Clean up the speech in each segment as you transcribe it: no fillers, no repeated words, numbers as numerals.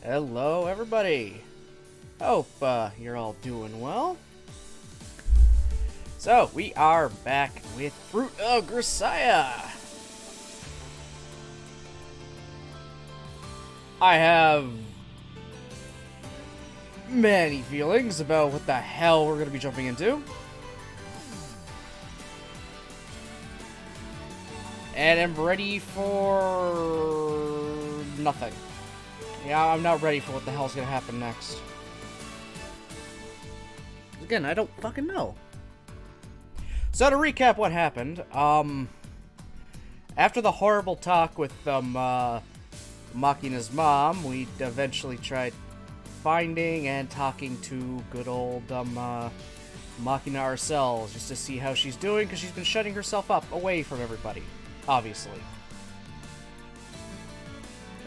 Hello, everybody. Hope you're all doing well. So, we are back with Fruit of Grisaia. I have many feelings about what the hell we're going to be jumping into. And I'm ready for nothing. Yeah, I'm not ready for what the hell's gonna happen next. Again, I don't fucking know. So to recap what happened, after the horrible talk with Makina's mom, we eventually tried finding and talking to good old Makina ourselves, just to see how she's doing, because she's been shutting herself up away from everybody, obviously.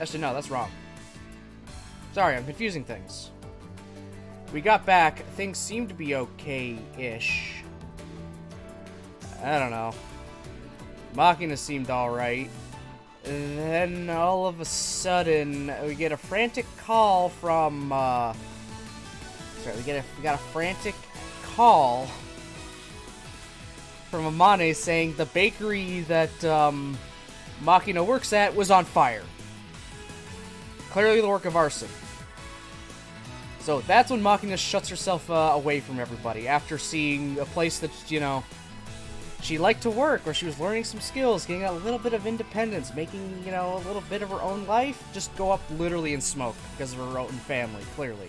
Actually, no, that's wrong. Sorry, I'm confusing things. We got back. Things seemed to be okay-ish. I don't know. Makina seemed alright. Then, all of a sudden, we get a frantic call from, Sorry, we got a frantic call from Amane saying the bakery that, Makina works at was on fire. Clearly the work of arson. So that's when Makina shuts herself away from everybody after seeing a place that, you know, she liked to work, where she was learning some skills, getting a little bit of independence, making, you know, a little bit of her own life, just go up literally in smoke because of her own family, clearly.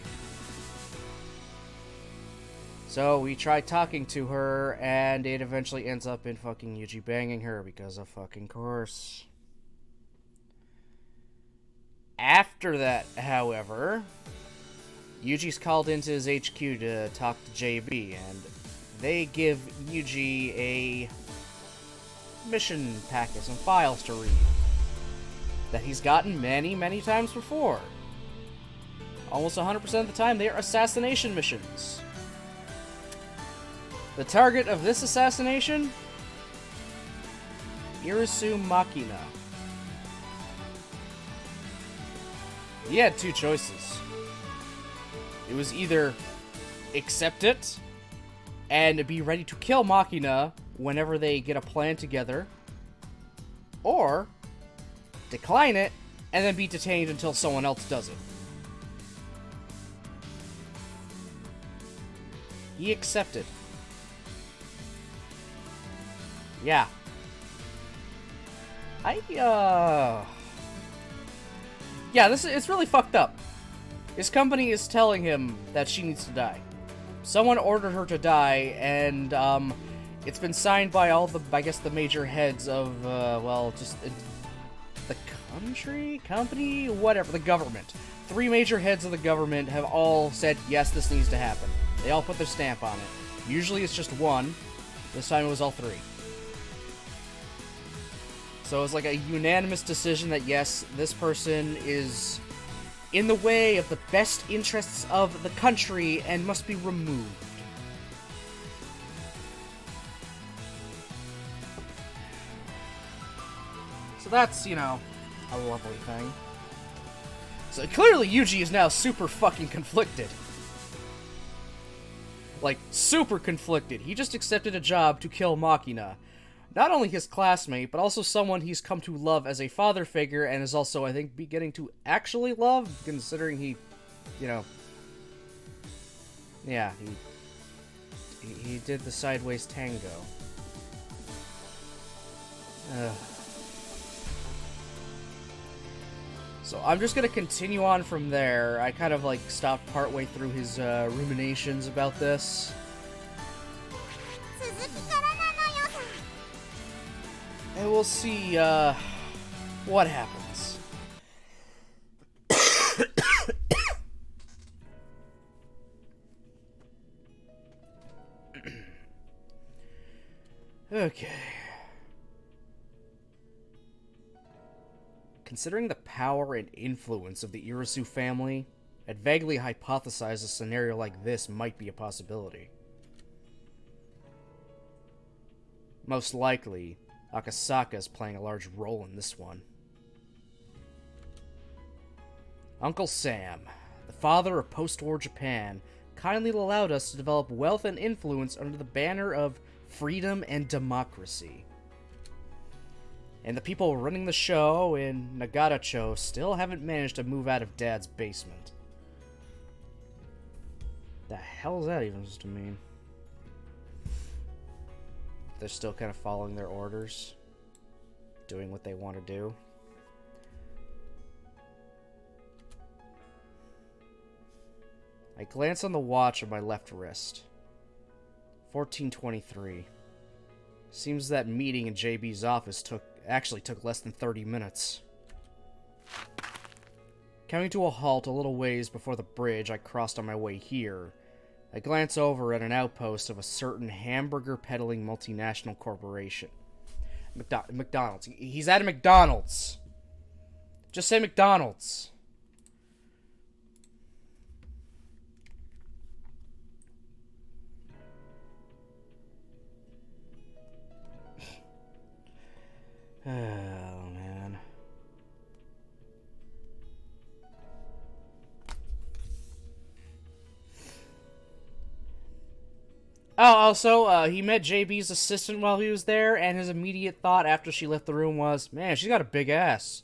So we tried talking to her, and it eventually ends up in fucking Yuji banging her because of fucking course. After that, however, Yuji's called into his HQ to talk to JB, and they give Yuji a mission packet, some files to read, that he's gotten many, many times before. Almost 100% of the time, they are assassination missions. The target of this assassination? Irisu Makina. He had two choices. It was either accept it and be ready to kill Makina whenever they get a plan together, or decline it and then be detained until someone else does it. He accepted. Yeah. Yeah, it's really fucked up. His company is telling him that she needs to die. Someone ordered her to die, and, it's been signed by all the, I guess, the major heads of, well, just, the company, whatever, the government. 3 major heads of the government have all said, yes, this needs to happen. They all put their stamp on it. Usually it's just one. This time it was all 3. So it was like a unanimous decision that, yes, this person is in the way of the best interests of the country and must be removed. So that's, you know, a lovely thing. So clearly Yuji is now super fucking conflicted. Like, super conflicted. He just accepted a job to kill Makina. Not only his classmate, but also someone he's come to love as a father figure, and is also, I think, beginning to actually love, considering he, you know, yeah, he did the sideways tango. So I'm just gonna continue on from there. I kind of, like, stopped partway through his ruminations about this. And we'll see, what happens. Okay. Considering the power and influence of the Irisu family, I'd vaguely hypothesize a scenario like this might be a possibility. Most likely, Akasaka is playing a large role in this one. Uncle Sam, the father of post-war Japan, kindly allowed us to develop wealth and influence under the banner of freedom and democracy. And the people running the show in Nagata-cho still haven't managed to move out of Dad's basement. The hell is that even supposed to mean? They're still kind of following their orders, doing what they want to do. I glance on the watch on my left wrist. 14:23. Seems that meeting in JB's office actually took less than 30 minutes. Coming to a halt a little ways before the bridge I crossed on my way here, I glance over at an outpost of a certain hamburger-peddling multinational corporation. McDonald's. He's at a McDonald's. Just say McDonald's. Oh, man. Oh, also, he met JB's assistant while he was there, and his immediate thought after she left the room was, man, she's got a big ass.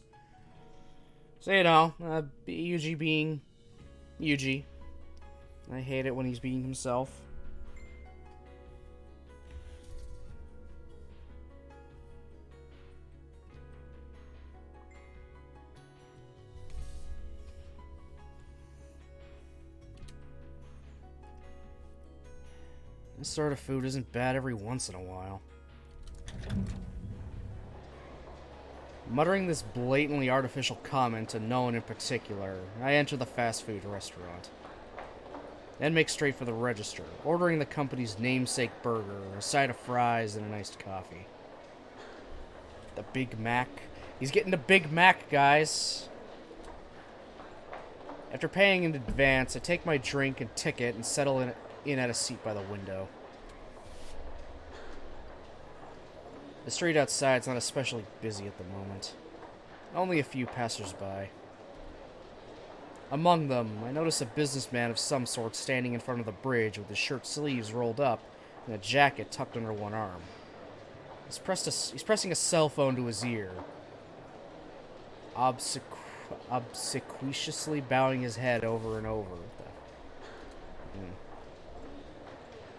So, you know, Yuji being Yuji. I hate it when he's being himself. This sort of food isn't bad every once in a while. Muttering this blatantly artificial comment to no one in particular, I enter the fast food restaurant. Then make straight for the register, ordering the company's namesake burger, a side of fries, and an iced coffee. The Big Mac. He's getting the Big Mac, guys. After paying in advance, I take my drink and ticket and settle in at a seat by the window. The street outside is not especially busy at the moment. Only a few passers-by. Among them, I notice a businessman of some sort standing in front of the bridge with his shirt sleeves rolled up and a jacket tucked under one arm. He's pressing a cell phone to his ear, obsequiously bowing his head over and over.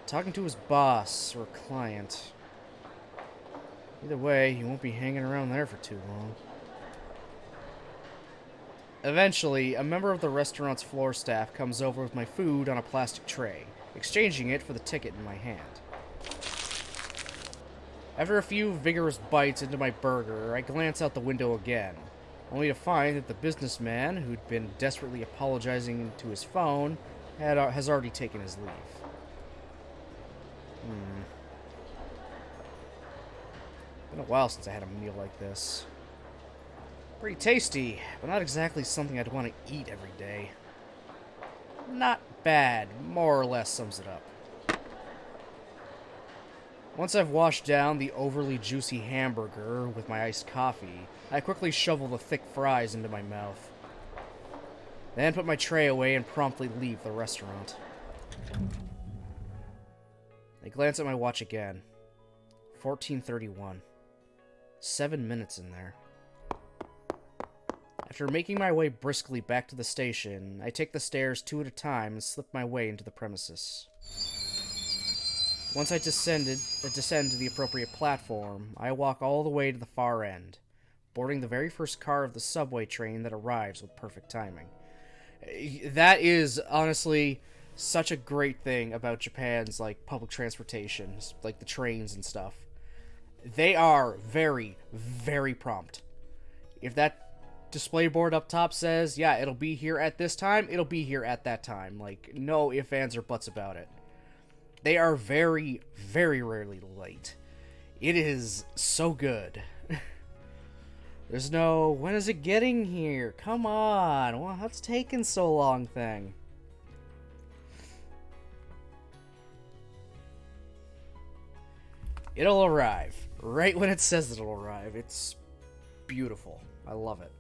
Talking to his boss or client. Either way, he won't be hanging around there for too long. Eventually, a member of the restaurant's floor staff comes over with my food on a plastic tray, exchanging it for the ticket in my hand. After a few vigorous bites into my burger, I glance out the window again, only to find that the businessman, who'd been desperately apologizing to his phone, has already taken his leave. Been a while since I had a meal like this. Pretty tasty, but not exactly something I'd want to eat every day. Not bad, more or less sums it up. Once I've washed down the overly juicy hamburger with my iced coffee, I quickly shovel the thick fries into my mouth. Then put my tray away and promptly leave the restaurant. I glance at my watch again. 14:31. 7 minutes in there. After making my way briskly back to the station, I take the stairs 2 at a time and slip my way into the premises. Once I descend to the appropriate platform, I walk all the way to the far end, boarding the very first car of the subway train that arrives with perfect timing. That is, honestly, such a great thing about Japan's, like, public transportation, like the trains and stuff. They are very, very prompt. If that display board up top says, yeah, it'll be here at this time, it'll be here at that time. Like, no ifs, ands, or buts about it. They are very, very rarely late. It is so good. There's no, when is it getting here? Come on, what's taking so long thing. It'll arrive. Right when it says it'll arrive. It's beautiful. I love it.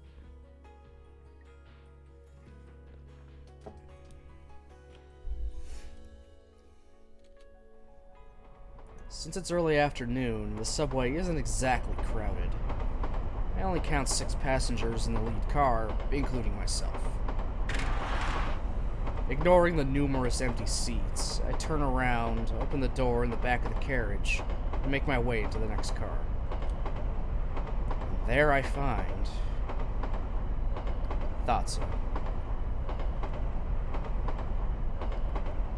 Since it's early afternoon, the subway isn't exactly crowded. I only count 6 passengers in the lead car, including myself. Ignoring the numerous empty seats, I turn around, open the door in the back of the carriage, and make my way into the next car. And there I find... Thought so.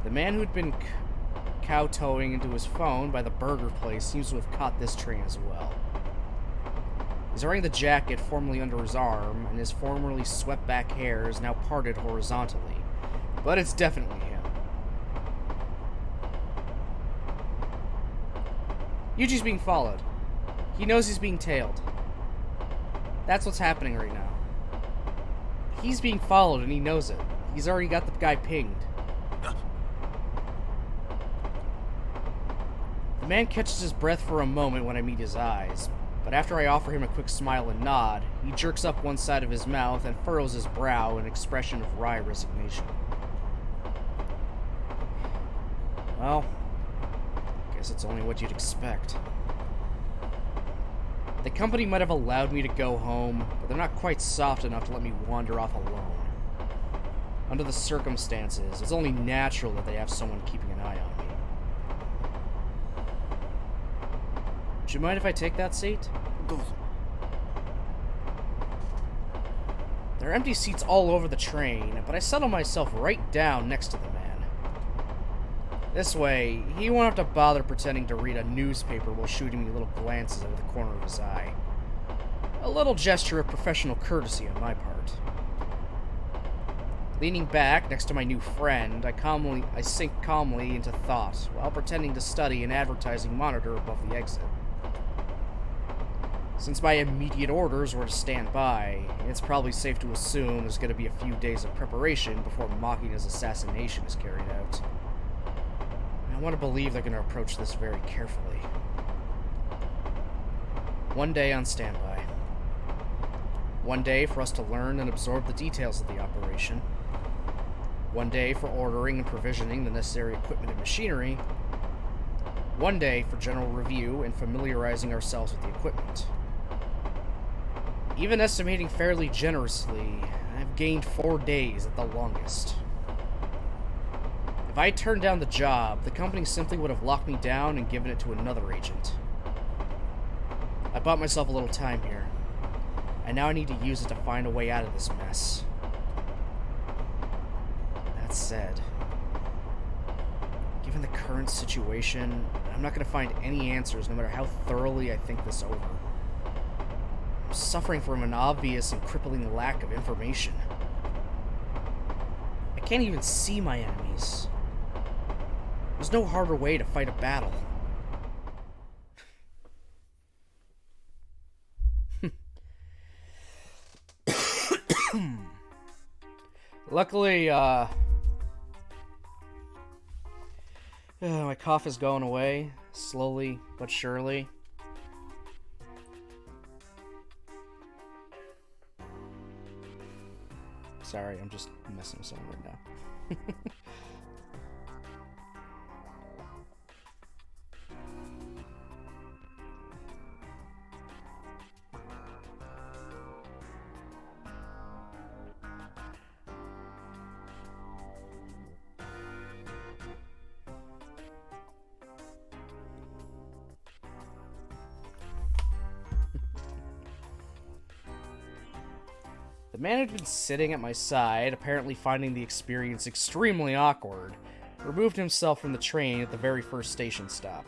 The man who'd been kowtowing into his phone by the burger place seems to have caught this train as well. He's wearing the jacket formerly under his arm, and his formerly swept-back hair is now parted horizontally. But it's definitely him. Yuji's being followed. He knows he's being tailed. That's what's happening right now. He's being followed and he knows it. He's already got the guy pinged. The man catches his breath for a moment when I meet his eyes, but after I offer him a quick smile and nod, he jerks up one side of his mouth and furrows his brow in an expression of wry resignation. Well, guess it's only what you'd expect. The company might have allowed me to go home, but they're not quite soft enough to let me wander off alone. Under the circumstances, it's only natural that they have someone keeping an eye on me. Would you mind if I take that seat? Go. There are empty seats all over the train, but I settle myself right down next to the man. This way, he won't have to bother pretending to read a newspaper while shooting me little glances out of the corner of his eye. A little gesture of professional courtesy on my part. Leaning back next to my new friend, I sink calmly into thought while pretending to study an advertising monitor above the exit. Since my immediate orders were to stand by, it's probably safe to assume there's going to be a few days of preparation before Makina's assassination is carried out. I want to believe they're going to approach this very carefully. One day on standby. One day for us to learn and absorb the details of the operation. One day for ordering and provisioning the necessary equipment and machinery. One day for general review and familiarizing ourselves with the equipment. Even estimating fairly generously, I've gained 4 days at the longest. If I turned down the job, the company simply would have locked me down and given it to another agent. I bought myself a little time here, and now I need to use it to find a way out of this mess. That said, given the current situation, I'm not going to find any answers no matter how thoroughly I think this over. I'm suffering from an obvious and crippling lack of information. I can't even see my enemies. There's no harder way to fight a battle. Luckily, my cough is going away, slowly but surely. Sorry, I'm just messing with someone right now. The man who'd been sitting at my side, apparently finding the experience extremely awkward, removed himself from the train at the very first station stop.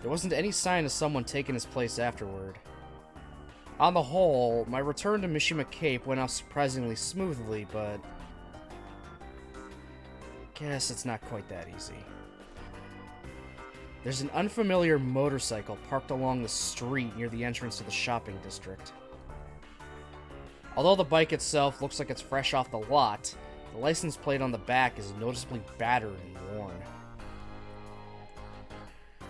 There wasn't any sign of someone taking his place afterward. On the whole, my return to Mishima Cape went off surprisingly smoothly, but guess it's not quite that easy. There's an unfamiliar motorcycle parked along the street near the entrance to the shopping district. Although the bike itself looks like it's fresh off the lot, the license plate on the back is noticeably battered and worn.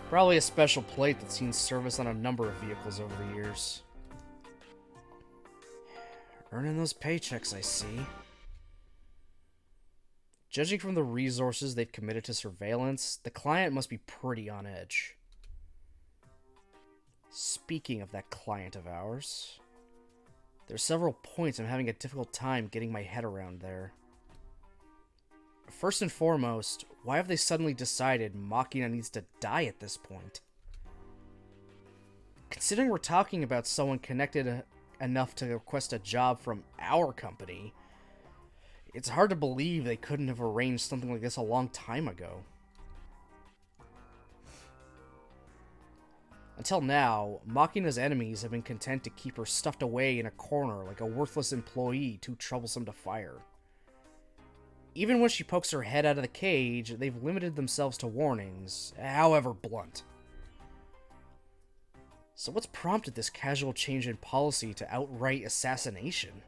Probably a special plate that's seen service on a number of vehicles over the years. Earning those paychecks, I see. Judging from the resources they've committed to surveillance, the client must be pretty on edge. Speaking of that client of ours, there's several points I'm having a difficult time getting my head around there. First and foremost, why have they suddenly decided Makina needs to die at this point? Considering we're talking about someone connected enough to request a job from our company, it's hard to believe they couldn't have arranged something like this a long time ago. Until now, Makina's enemies have been content to keep her stuffed away in a corner like a worthless employee too troublesome to fire. Even when she pokes her head out of the cage, they've limited themselves to warnings, however blunt. So what's prompted this casual change in policy to outright assassination?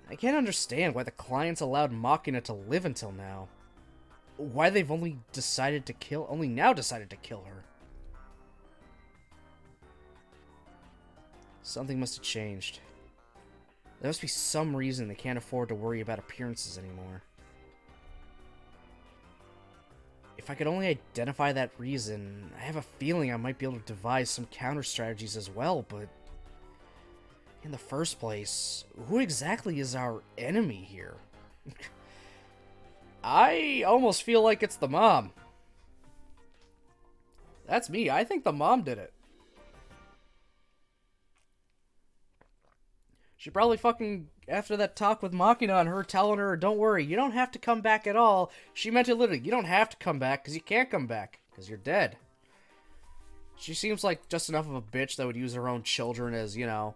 I can't understand why the clients allowed Makina to live until now. Why they've only now decided to kill her. Something must have changed. There must be some reason they can't afford to worry about appearances anymore. If I could only identify that reason, I have a feeling I might be able to devise some counter strategies as well, but in the first place, who exactly is our enemy here? I almost feel like it's the mom. That's me. I think the mom did it. She probably fucking, after that talk with Makina and her telling her, don't worry, you don't have to come back at all. She meant it literally, you don't have to come back because you can't come back because you're dead. She seems like just enough of a bitch that would use her own children as, you know,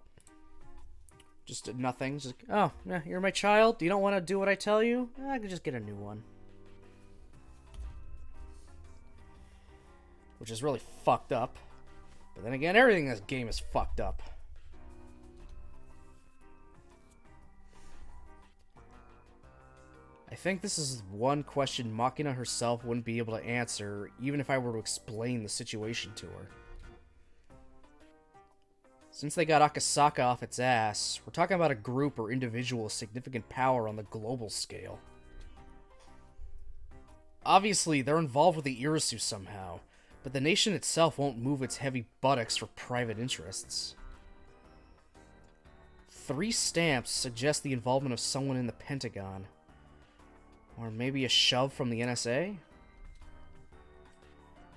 just nothing. Just, oh, yeah, you're my child? You don't want to do what I tell you? I can just get a new one. Which is really fucked up. But then again, everything in this game is fucked up. I think this is one question Makina herself wouldn't be able to answer, even if I were to explain the situation to her. Since they got Akasaka off its ass, we're talking about a group or individual with significant power on the global scale. Obviously, they're involved with the Irisu somehow, but the nation itself won't move its heavy buttocks for private interests. 3 stamps suggest the involvement of someone in the Pentagon. Or maybe a shove from the NSA?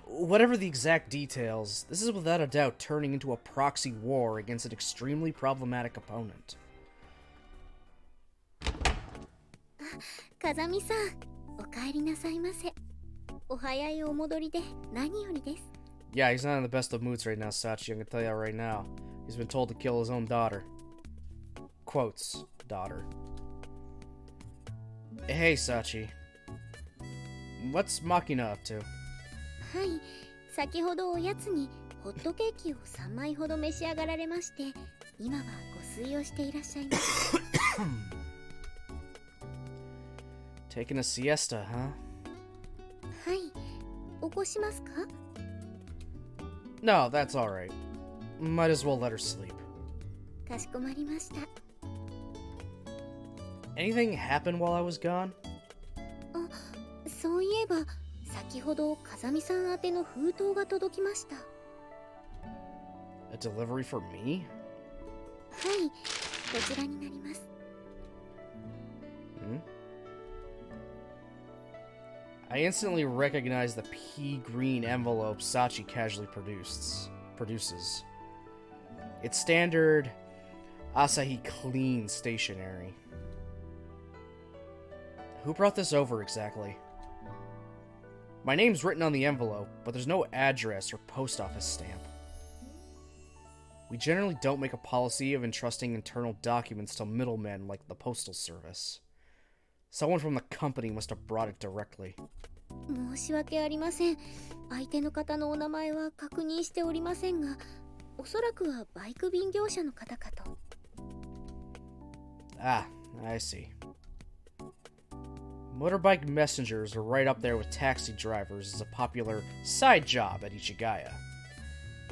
Whatever the exact details, this is without a doubt turning into a proxy war against an extremely problematic opponent. Kazami-san, okaeri nasai-mase. Ohayai omodori de nani yori desu. Yeah, he's not in the best of moods right now, Sachi. I'm gonna tell you that right now. He's been told to kill his own daughter. Quotes, daughter. Hey, Sachi. What's Makina up to? はい、先ほどおやつにホットケーキを3枚ほど召し上がられまして、今はご睡をしていらっしゃいます。Taking a siesta, huh? はい、起こしますか? No, that's alright. Might as well let her sleep. かしこまりました。Anything happen while I was gone? あ、そういえば先ほど風見さん宛ての封筒が届きました。A delivery for me? はい、こちらになります。I instantly recognize the pea green envelope Sachi casually produces. It's standard Asahi clean stationery. Who brought this over exactly? My name's written on the envelope, but there's no address or post office stamp. We generally don't make a policy of entrusting internal documents to middlemen like the Postal Service. Someone from the company must have brought it directly. 申し訳ありません。相手の方のお名前は確認しておりませんが、おそらくはバイク便業者の方かと。Ah, I see. Motorbike messengers are right up there with taxi drivers as a popular side job at Ichigaya.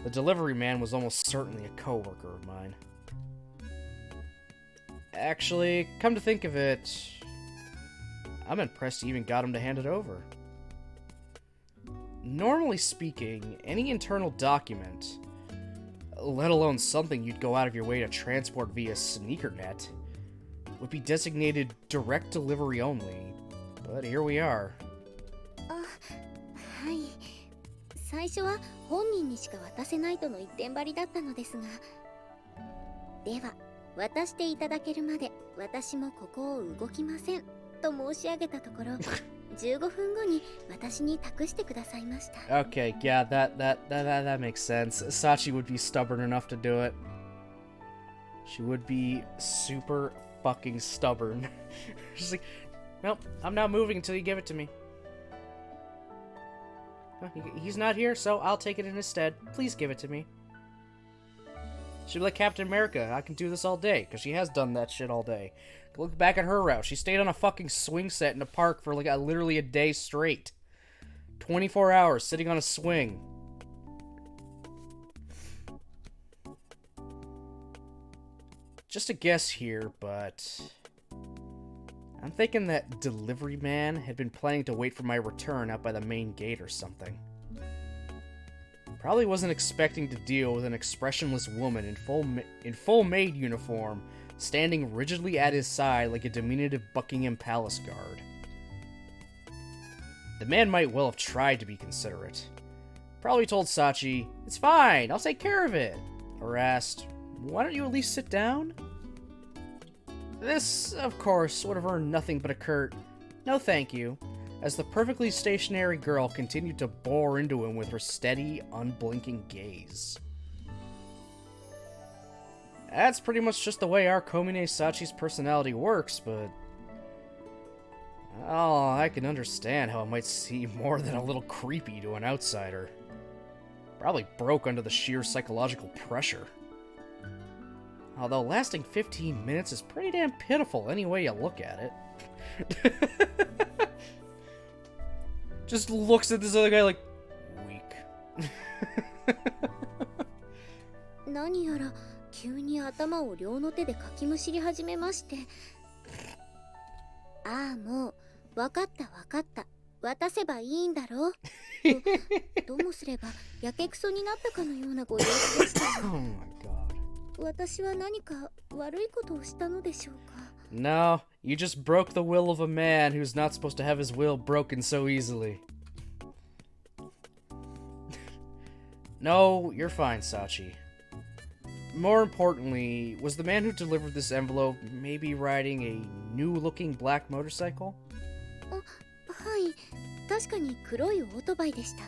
The delivery man was almost certainly a coworker of mine. Actually, come to think of it, I'm impressed you even got him to hand it over. Normally speaking, any internal document, let alone something you'd go out of your way to transport via sneakernet, would be designated direct delivery only, but here we are. はい。最初は本人にしか渡せないとの一点張りだったのですが、では渡していただけるまで私もここを動きませんと申し上げたところ、15分後に私に託してくださいました。Okay, yeah, that makes sense. Sachi would be stubborn enough to do it. She would be super fucking stubborn. She's like, nope, I'm not moving until you give it to me. He's not here, so I'll take it in his stead. Please give it to me. She'd be like Captain America. I can do this all day, because she has done that shit all day. Look back at her route. She stayed on a fucking swing set in a park for like literally a day straight. 24 hours sitting on a swing. Just a guess here, but I'm thinking that delivery man had been planning to wait for my return out by the main gate or something. Probably wasn't expecting to deal with an expressionless woman in full maid uniform, standing rigidly at his side like a diminutive Buckingham Palace guard. The man might well have tried to be considerate. Probably told Sachi, "It's fine, I'll take care of it," or asked, "Why don't you at least sit down?" This, of course, would have earned nothing but a curt, "No thank you," as the perfectly stationary girl continued to bore into him with her steady, unblinking gaze. That's pretty much just the way our Komine Sachi's personality works, but oh, I can understand how it might seem more than a little creepy to an outsider. Probably broke under the sheer psychological pressure. Although lasting 15 minutes is pretty damn pitiful any way you look at it. Just looks at this other guy like, weak. 何やら急に頭を両の手でかきむしり始めまして、ああもうわかったわかった、渡せばいいんだろうともすればやけくそになったかのようなご様子でした。Oh my god. 私は何か悪いことをしたのでしょうか。 No, you just broke the will of a man who's not supposed to have his will broken so easily. No, you're fine, Sachi. More importantly, was the man who delivered this envelope maybe riding a new-looking black motorcycle? はい、確かに黒いオートバイでした。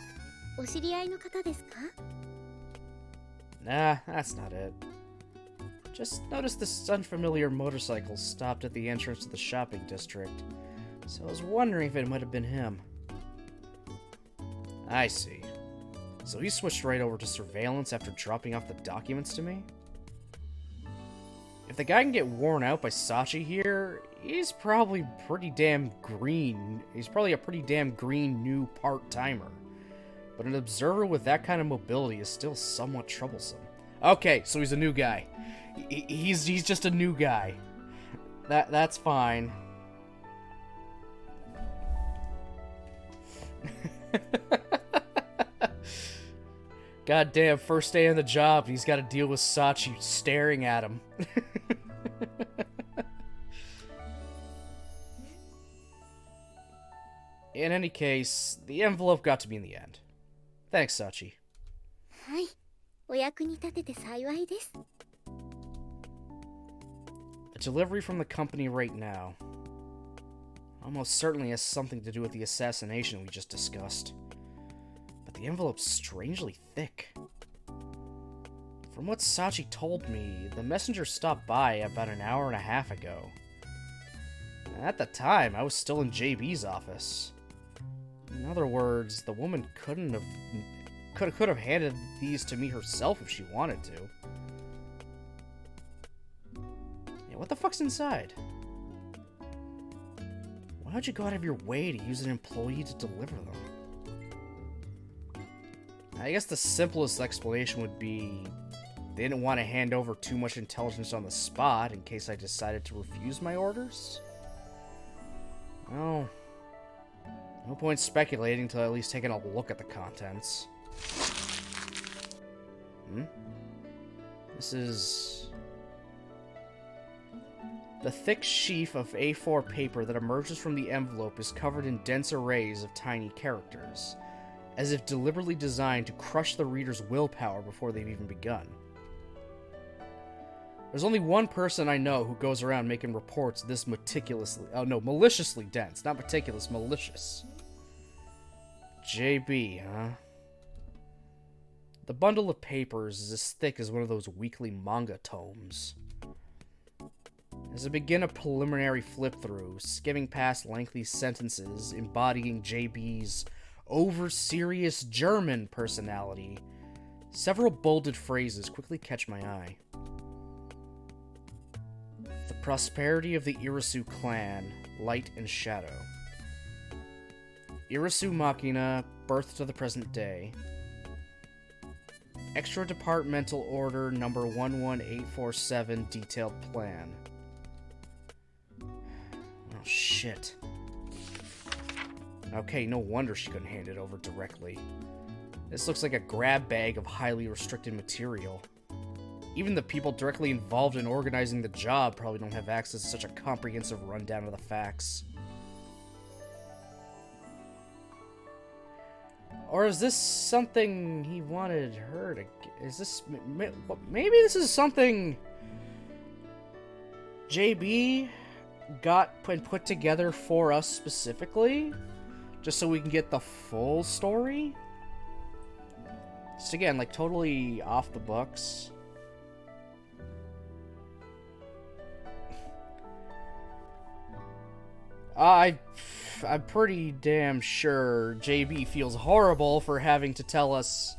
お知り合いの方ですか？ Nah, that's not it. Just noticed this unfamiliar motorcycle stopped at the entrance to the shopping district, so I was wondering if it might have been him. I see. So he switched right over to surveillance after dropping off the documents to me? If the guy can get worn out by Sachi here, he's probably pretty damn green. He's probably a pretty damn green new part-timer. But an observer with that kind of mobility is still somewhat troublesome. Okay, so he's a new guy. He's just a new guy. That's fine. Goddamn, first day on the job, he's got to deal with Sachi staring at him. In any case, the envelope got to me in the end. Thanks, Sachi. はい、お役に立てて幸いです。 A delivery from the company right now. Almost certainly has something to do with the assassination we just discussed. But the envelope's strangely thick. From what Sachi told me, the messenger stopped by about an hour and a half ago. At the time, I was still in JB's office. In other words, the woman could have handed these to me herself if she wanted to. Yeah, what the fuck's inside? Why would you go out of your way to use an employee to deliver them? I guess the simplest explanation would be they didn't want to hand over too much intelligence on the spot in case I decided to refuse my orders. Well, no point speculating until at least taking a look at the contents. This is... The thick sheaf of A4 paper that emerges from the envelope is covered in dense arrays of tiny characters, as if deliberately designed to crush the reader's willpower before they've even begun. There's only one person I know who goes around making reports this maliciously dense. Not meticulous, malicious. JB, huh? The bundle of papers is as thick as one of those weekly manga tomes. As I begin a preliminary flip-through, skimming past lengthy sentences embodying JB's over-serious German personality, several bolded phrases quickly catch my eye. The prosperity of the Irisu clan, light and shadow. Irisu Makina, birth to the present day. Extra Departmental Order number 11847, detailed plan. Oh, shit. Okay, no wonder she couldn't hand it over directly. This looks like a grab bag of highly restricted material. Even the people directly involved in organizing the job probably don't have access to such a comprehensive rundown of the facts. Or is this something he wanted her to... Is this... Maybe this is something JB got put together for us specifically? Just so we can get the full story? Just again, like, totally off the books. I'm pretty damn sure JB feels horrible for having to tell us,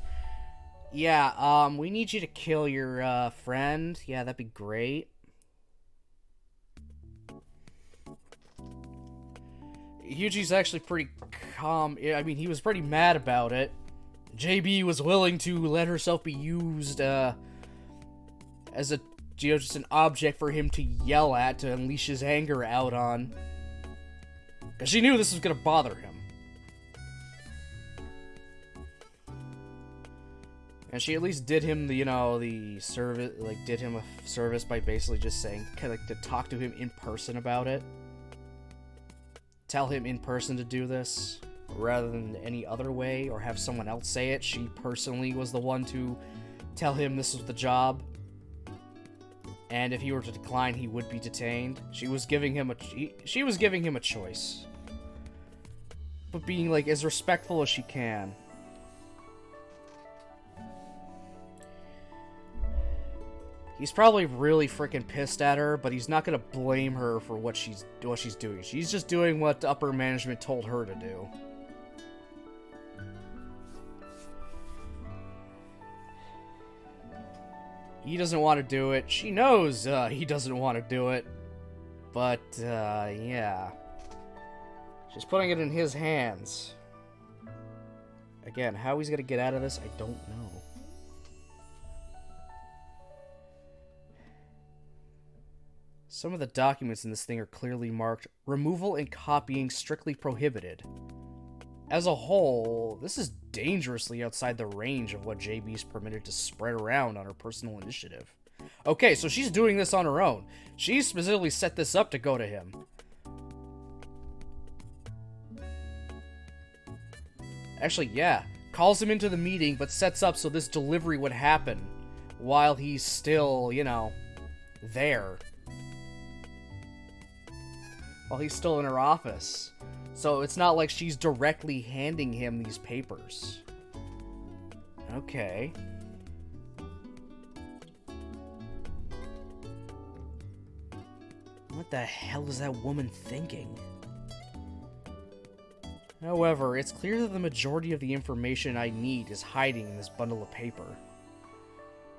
yeah, we need you to kill your, friend. Yeah, that'd be great. Yuji's actually pretty calm. I mean, he was pretty mad about it. JB was willing to let herself be used, as a, just an object for him to yell at, to unleash his anger out on. Because she knew this was going to bother him. And she at least did him the, the service, like, did him a service by basically just saying, kind of like, to talk to him in person about it. Tell him in person to do this, rather than any other way, or have someone else say it. She personally was the one to tell him this was the job. And if he were to decline, he would be detained. She was giving him a choice. But being, like, as respectful as she can. He's probably really freaking pissed at her, but he's not gonna blame her for what she's doing. She's just doing what upper management told her to do. He doesn't want to do it. She knows he doesn't want to do it. But, yeah. She's putting it in his hands. Again, how he's gonna get out of this, I don't know. Some of the documents in this thing are clearly marked, removal and copying strictly prohibited. As a whole, this is dangerously outside the range of what JB's permitted to spread around on her personal initiative. Okay, so she's doing this on her own. She specifically set this up to go to him. Actually, yeah. Calls him into the meeting, but sets up so this delivery would happen while he's still, there. While he's still in her office. So it's not like she's directly handing him these papers. Okay. What the hell is that woman thinking? However, it's clear that the majority of the information I need is hiding in this bundle of paper.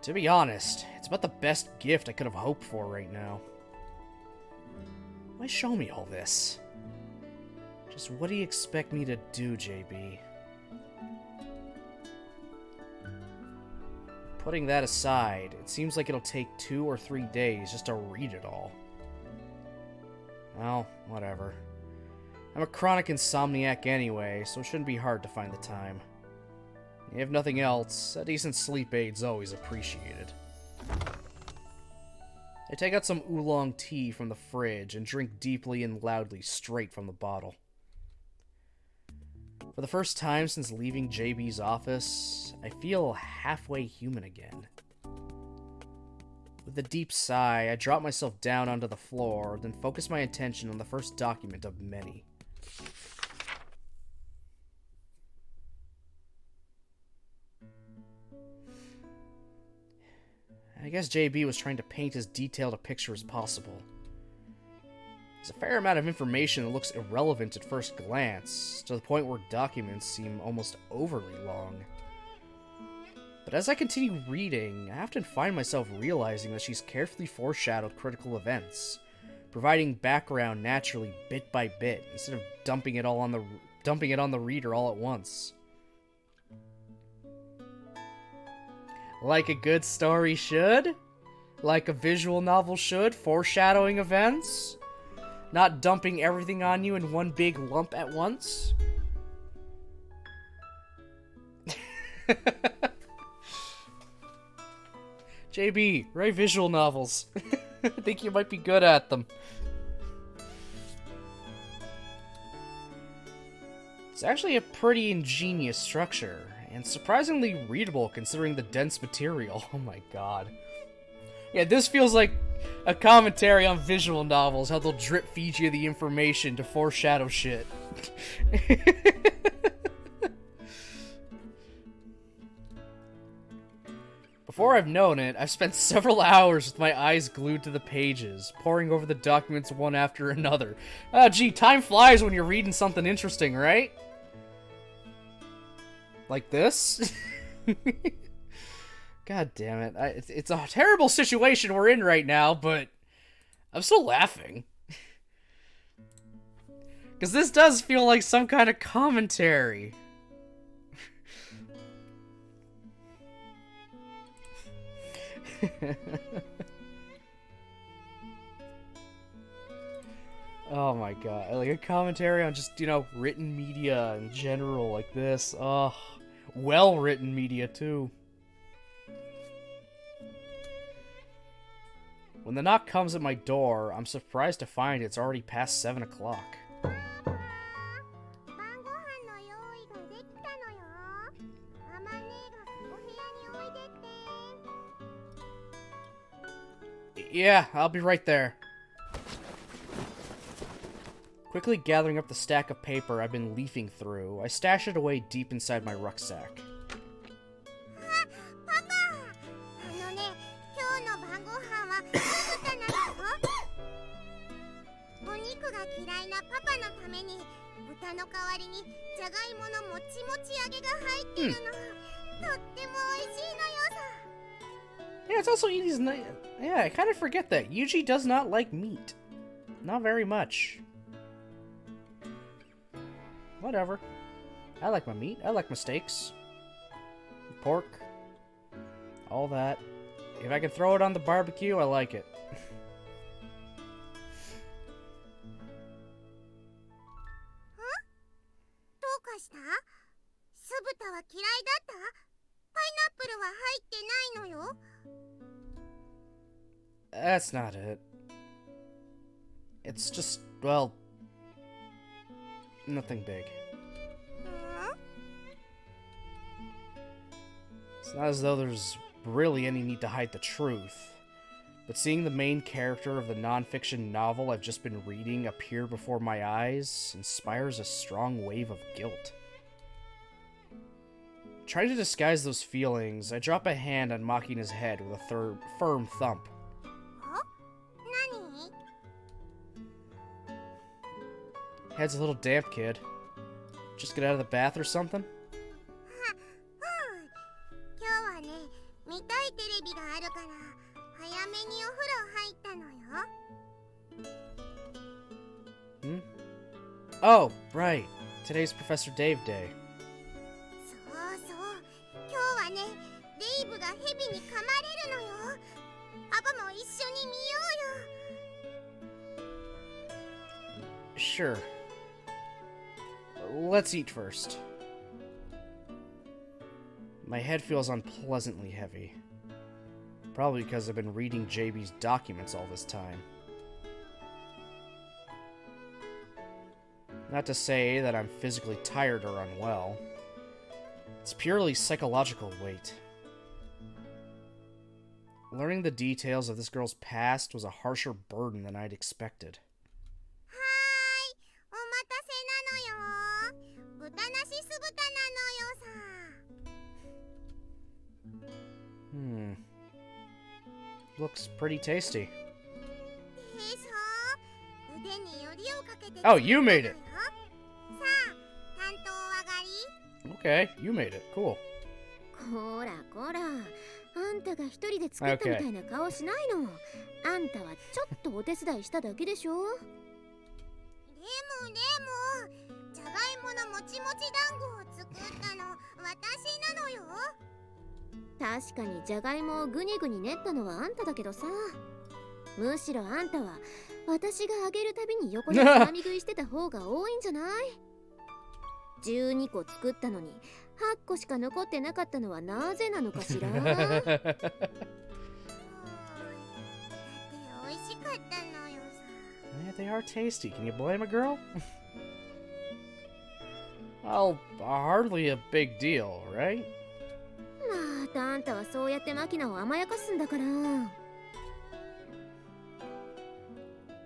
To be honest, it's about the best gift I could have hoped for right now. Why show me all this? Just what do you expect me to do, JB? Putting that aside, it seems like it'll take 2 or 3 days just to read it all. Well, whatever. I'm a chronic insomniac anyway, so it shouldn't be hard to find the time. If nothing else, a decent sleep aid's always appreciated. I take out some oolong tea from the fridge and drink deeply and loudly straight from the bottle. For the first time since leaving JB's office, I feel halfway human again. With a deep sigh, I drop myself down onto the floor, then focus my attention on the first document of many. I guess JB was trying to paint as detailed a picture as possible. There's a fair amount of information that looks irrelevant at first glance, to the point where documents seem almost overly long. But as I continue reading, I often find myself realizing that she's carefully foreshadowed critical events, providing background naturally bit by bit, instead of dumping it on the reader all at once. Like a good story should? Like a visual novel should, foreshadowing events? Not dumping everything on you in one big lump at once? JB, write visual novels. I think you might be good at them. It's actually a pretty ingenious structure, and surprisingly readable considering the dense material. Oh my god. Yeah, this feels like a commentary on visual novels, how they'll drip feed you the information to foreshadow shit. Before I've known it, I've spent several hours with my eyes glued to the pages, poring over the documents one after another. Oh gee, time flies when you're reading something interesting, right? Like this? God damn it. It's a terrible situation we're in right now, but I'm still laughing. Because this does feel like some kind of commentary. Oh my god. Like a commentary on just, you know, written media in general, like this. Oh, well-written media, too. When the knock comes at my door, I'm surprised to find it's already past 7 o'clock. Yeah, I'll be right there. Quickly gathering up the stack of paper I've been leafing through, I stash it away deep inside my rucksack. Yeah, it's also Yuji's night. Yeah, I kind of forget that. Yuji does not like meat. Not very much. Whatever. I like my meat. I like my steaks. Pork. All that. If I can throw it on the barbecue, I like it. That's not it. It's just, well, nothing big. It's not as though there's really any need to hide the truth, but seeing the main character of the non-fiction novel I've just been reading appear before my eyes inspires a strong wave of guilt. Trying to disguise those feelings, I drop a hand on Makina's head with a firm thump. Head's a little damp, kid. Just get out of the bath or something? Hmm? Oh, right. Today's Professor Dave Day. Sure. let's eat first. My head feels unpleasantly heavy. Probably because I've been reading JB's documents all this time. Not to say that I'm physically tired or unwell. It's purely psychological weight. Learning the details of this girl's past was a harsher burden than I'd expected. Looks pretty tasty. Oh, you made it! Okay, you made it. Cool. Okay. Yeah, they are tasty. Can you blame a girl? Well, hardly a big deal, right?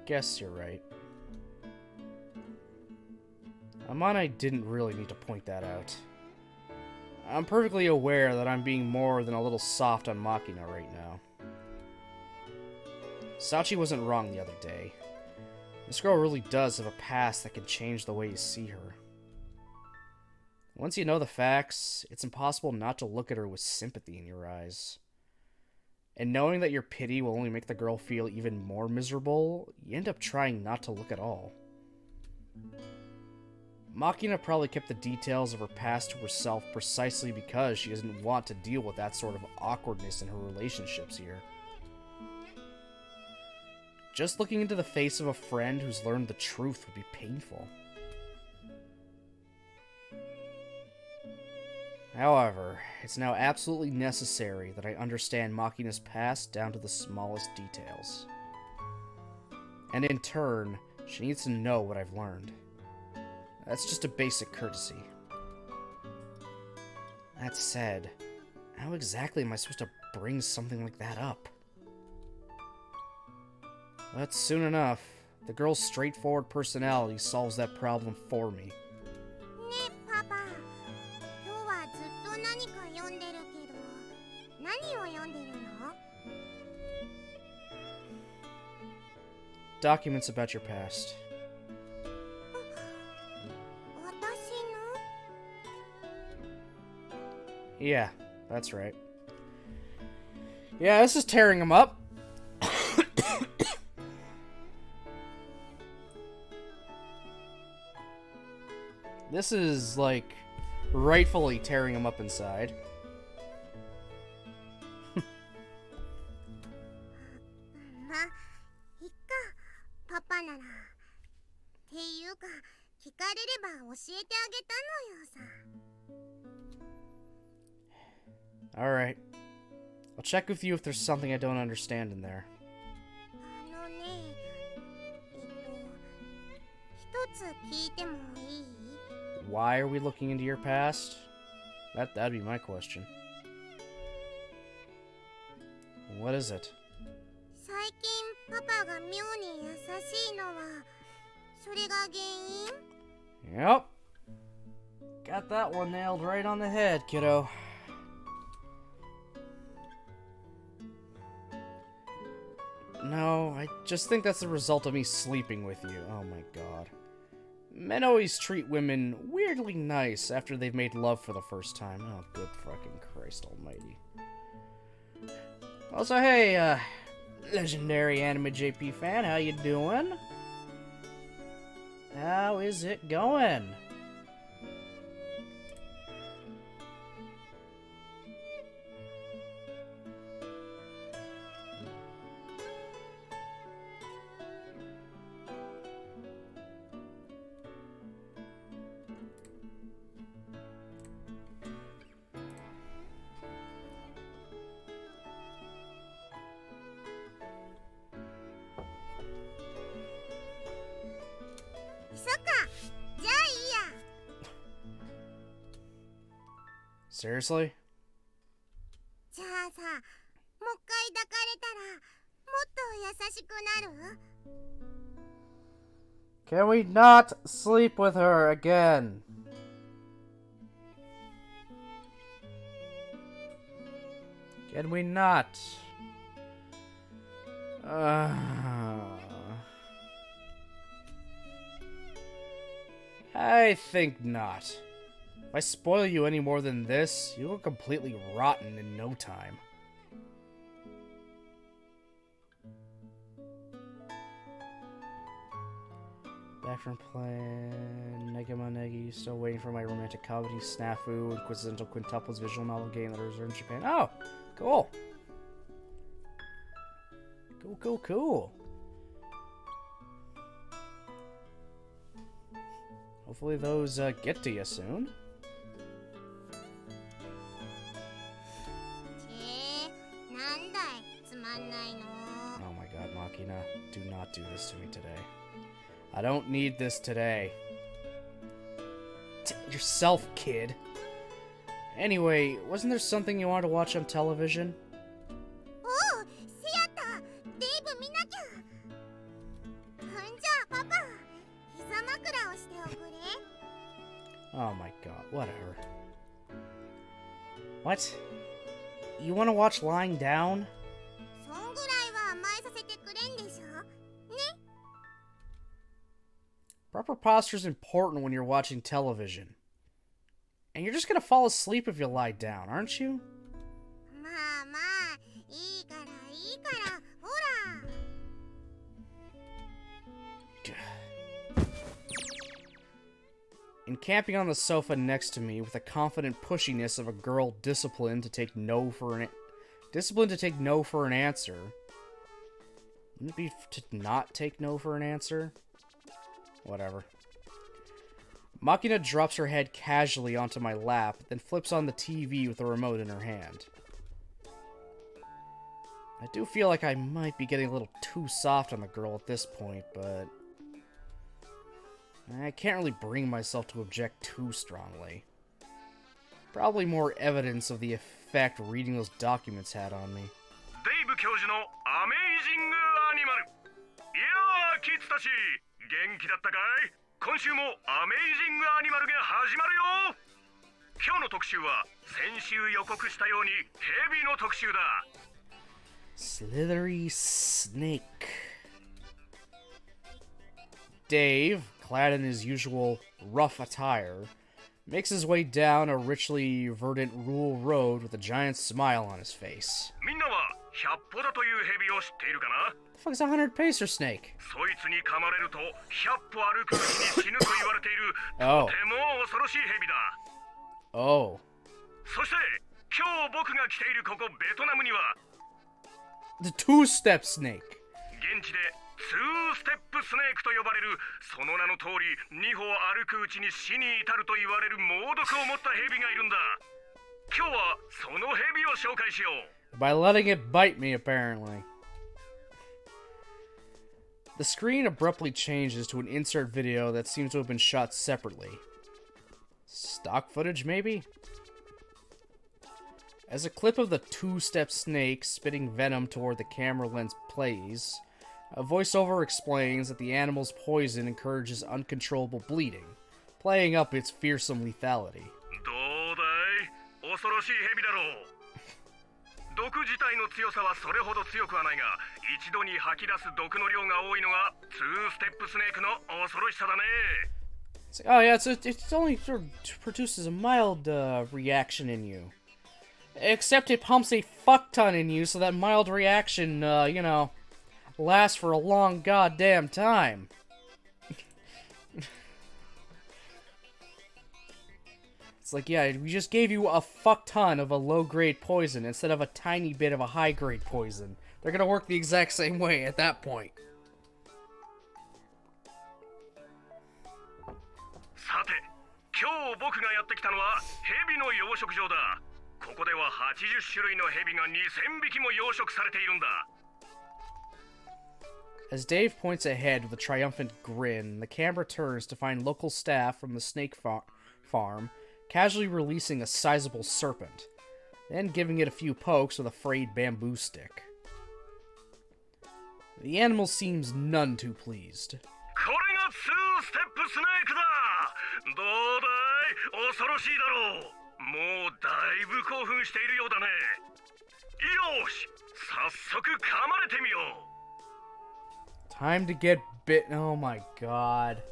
Guess you're right. Amane didn't really need to point that out. I'm perfectly aware that I'm being more than a little soft on Makina right now. Sachi wasn't wrong the other day. This girl really does have a past that can change the way you see her. Once you know the facts, it's impossible not to look at her with sympathy in your eyes. And knowing that your pity will only make the girl feel even more miserable, you end up trying not to look at all. Makina probably kept the details of her past to herself precisely because she doesn't want to deal with that sort of awkwardness in her relationships here. Just looking into the face of a friend who's learned the truth would be painful. However, it's now absolutely necessary that I understand Makina's past down to the smallest details. And in turn, she needs to know what I've learned. That's just a basic courtesy. That said, how exactly am I supposed to bring something like that up? But soon enough, the girl's straightforward personality solves that problem for me. Documents about your past. Yeah, that's right. Yeah, this is tearing him up. This is, like, rightfully tearing him up inside. Alright. I'll check with you if there's something I don't understand in there. Why are we looking into your past? That'd be my question. What is it? Yep. Got that one nailed right on the head, kiddo. No, I just think that's the result of me sleeping with you. Oh my god. Men always treat women weirdly nice after they've made love for the first time. Oh, good fucking Christ almighty. Also, hey, legendary anime JP fan, how you doing? How is it going? Seriously? じゃあさ、もう一回抱かれたらもっと優しくなる？ Can we not sleep with her again? Can we not? I think not. If I spoil you any more than this, you will completely rotten in no time. Back from plan, Negama Negi, still waiting for my romantic comedy, Snafu, and Quintessential Quintuples visual novel game that is in Japan. Oh, cool. Cool. Hopefully those get to you soon. Oh my god, Makina, do not do this to me today. I don't need this today. Yourself, kid. Anyway, wasn't there something you wanted to watch on television? Oh, Seata! Dave, 見なきゃ。じゃあ、パパ、膝枕をしておくれ。 Oh my god, whatever. What? You want to watch lying down? そんぐらいは甘えさせてくれんでしょ？ね？ Proper posture is important when you're watching television. And you're just gonna fall asleep if you lie down, aren't you? まあまあ、いいから、ほら。 And camping on the sofa next to me with the confident pushiness of a girl disciplined to take no for an answer. Wouldn't it be to not take no for an answer? Whatever. Makina drops her head casually onto my lap, then flips on the TV with the remote in her hand. I do feel like I might be getting a little too soft on the girl at this point, but I can't really bring myself to object too strongly. Probably more evidence of the effect reading those documents had on me. Dave 教授のアメイジングアニマル。いやー、キッズたち、元気だったかい？今週もアメイジングアニマルが始まるよ。今日の特集は先週予告したようにヘビの特集だ。Slithery snake. Dave, clad in his usual rough attire, makes his way down a richly verdant rural road with a giant smile on his face. みんなは百歩だというヘビを知っているかな？ The fuck's a 100 pacer snake? そいつに噛まれると100歩歩くうちに死ぬと言われていると Oh. ても恐ろしいヘビだ。 Oh. そして今日僕が来ているここベトナムには The two-step snake. 現地でツーステップスネークと呼ばれるその名の通り2歩歩くうちに死に至ると言われる猛毒を持ったヘビがいるんだ。今日はそのヘビを紹介しよう。 By letting it bite me, apparently. The screen abruptly changes to an insert video that seems to have been shot separately. Stock footage, maybe? As a clip of the two-step snake spitting venom toward the camera lens plays, a voiceover explains that the animal's poison encourages uncontrollable bleeding, playing up its fearsome lethality. どうだい？恐ろしいヘビだろう。毒自体の強さはそれほど強くはないが、一度に吐き出す毒の量が多いのがツーステップスネークの恐ろしさだね。 Oh yeah, it's only sort of produces a mild reaction in you. Except it pumps a fuck ton in you, so that mild reaction, lasts for a long goddamn time. It's like, yeah, we just gave you a fuck ton of a low-grade poison instead of a tiny bit of a high-grade poison. They're gonna work the exact same way at that point. さて、今日僕がやってきたのはヘビの養殖場だ。ここでは80種類のヘビが2000匹も養殖されているんだ。 As Dave points ahead with a triumphant grin, the camera turns to find local staff from the snake farm casually releasing a sizable serpent, then giving it a few pokes with a frayed bamboo stick. The animal seems none too pleased. これが2ステップスネークだ。どうだい？恐ろしいだろう。もうだいぶ興奮しているようだね。よし、早速噛まれてみよう。 Time to get bit. Oh my god.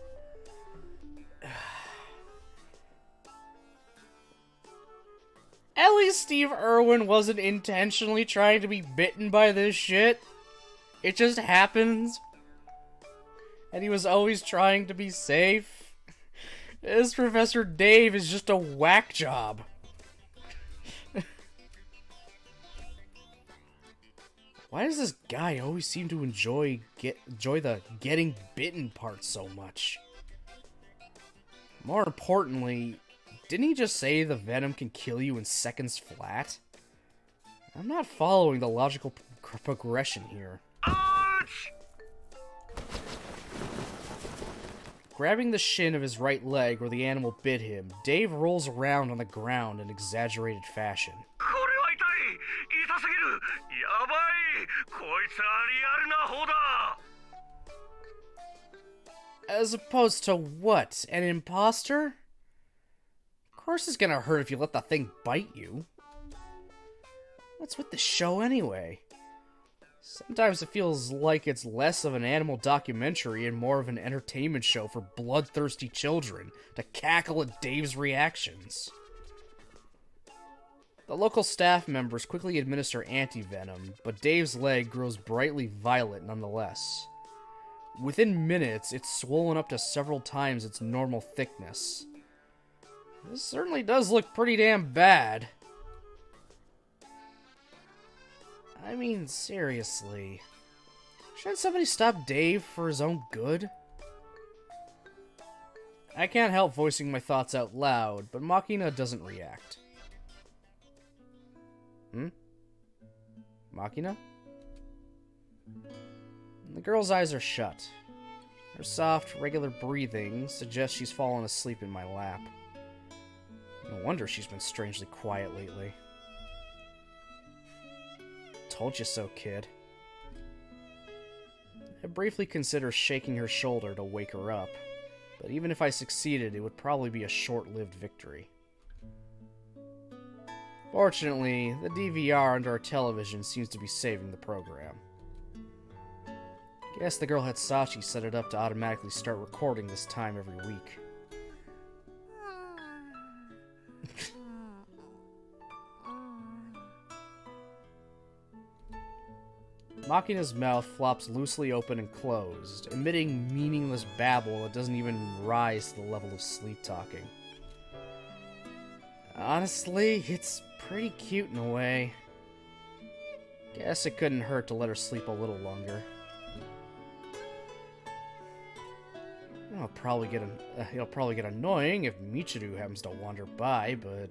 At least Steve Irwin wasn't intentionally trying to be bitten by this shit. It just happens. And he was always trying to be safe. This Professor Dave is just a whack job. Why does this guy always seem to enjoy the getting bitten part so much? More importantly, didn't he just say the venom can kill you in seconds flat? I'm not following the logical progression here. Ouch! Grabbing the shin of his right leg where the animal bit him, Dave rolls around on the ground in exaggerated fashion. これは痛い。痛すぎる。やばい。こいつはリアルな方だ。 As opposed to what? An imposter? Of course it's gonna hurt if you let the thing bite you. What's with the show anyway? Sometimes it feels like it's less of an animal documentary and more of an entertainment show for bloodthirsty children to cackle at Dave's reactions. The local staff members quickly administer anti-venom, but Dave's leg grows brightly violet nonetheless. Within minutes, it's swollen up to several times its normal thickness. This certainly does look pretty damn bad. I mean, seriously. Shouldn't somebody stop Dave for his own good? I can't help voicing my thoughts out loud, but Makina doesn't react. Makina? The girl's eyes are shut. Her soft, regular breathing suggests she's fallen asleep in my lap. No wonder she's been strangely quiet lately. Told you so, kid. I briefly consider shaking her shoulder to wake her up, but even if I succeeded, it would probably be a short-lived victory. Fortunately, the DVR under our television seems to be saving the program. Guess the girl had Sachi set it up to automatically start recording this time every week. Makina's mouth flops loosely open and closed, emitting meaningless babble that doesn't even rise to the level of sleep-talking. Honestly, it's pretty cute in a way. Guess it couldn't hurt to let her sleep a little longer. It'll probably get annoying if Michiru happens to wander by, but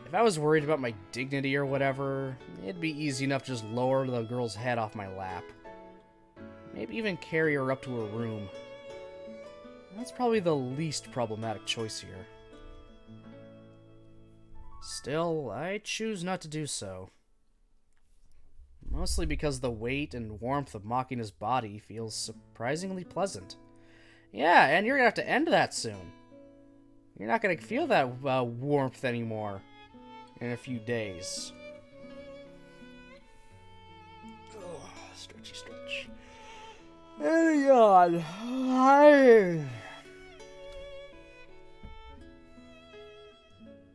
if I was worried about my dignity or whatever, it'd be easy enough to just lower the girl's head off my lap. Maybe even carry her up to her room. That's probably the least problematic choice here. Still, I choose not to do so. Mostly because the weight and warmth of Makina's body feels surprisingly pleasant. Yeah, and you're gonna have to end that soon. You're not gonna feel that warmth anymore in a few days. Oh, stretchy stretch. And yawn.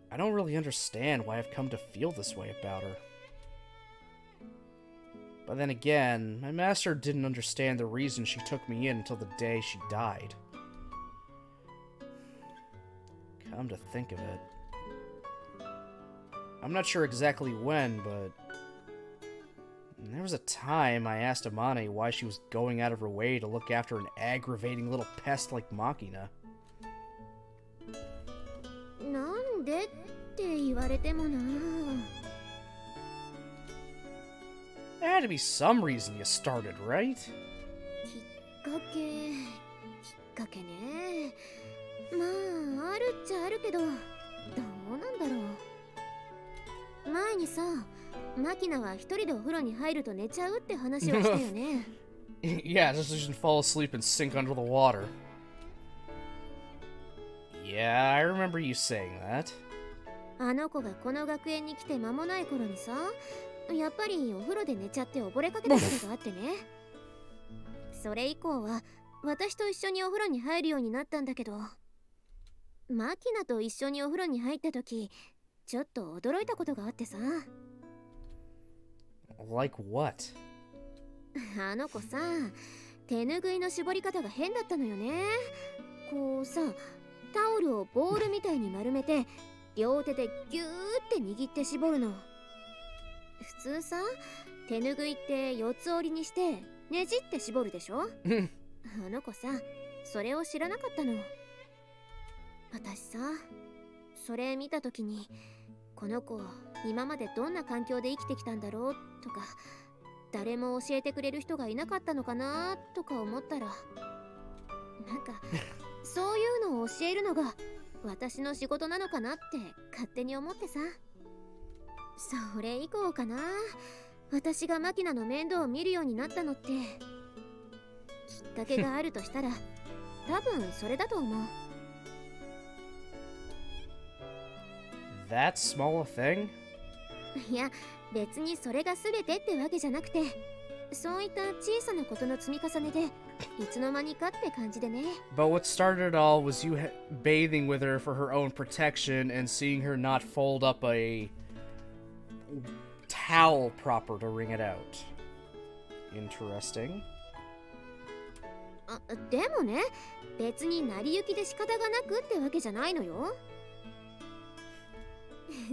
I don't really understand why I've come to feel this way about her. But then again, my master didn't understand the reason she took me in until the day she died. Come to think of it. I'm not sure exactly when, but there was a time I asked Amane why she was going out of her way to look after an aggravating little pest like Makina. なんでって言われてもな。 There had to be some reason you started, right? きっかけね。まああるっちゃあるけど、どうなんだろう。前にさ、マキナは一人でお風呂に入ると寝ちゃうって話をしたよね。Yeah, just you should fall asleep and sink under the water. Yeah, I remember you saying that. あの子がこの学園に来て間もない頃にさ、やっぱりお風呂で寝ちゃって溺れかけたことがあってね。それ以降は私と一緒にお風呂に入るようになったんだけど、マキナと一緒にお風呂に入った時、ちょっと驚いたことがあってさ。Like what? あの子さ、手ぬぐいの絞り方が変だったのよね。こうさ、タオルをボールみたいに丸めて両手でギューって握って絞るの。普通さ、手ぬぐいって四つ折りにしてねじって絞るでしょ。あの子さ、それを知らなかったの。私さ、それ見た時に、この子今までどんな環境で生きてきたんだろうとか、誰も教えてくれる人がいなかったのかなとか思ったら、なんかそういうのを教えるのが私の仕事なのかなって勝手に思ってさ。それ以降かな、私がマキナの面倒を見るようになったのって。きっかけがあるとしたら多分それだと思う。That small a thing? いや、別にそれが全てってわけじゃなくて、そういった小さなことの積み重ねでいつの間にかって感じでね。But what started it all was you bathing with her for her own protection and seeing her not fold up a towel proper to wring it out. Interesting. でもね、別に成り行きで仕方がなくってわけじゃないのよ。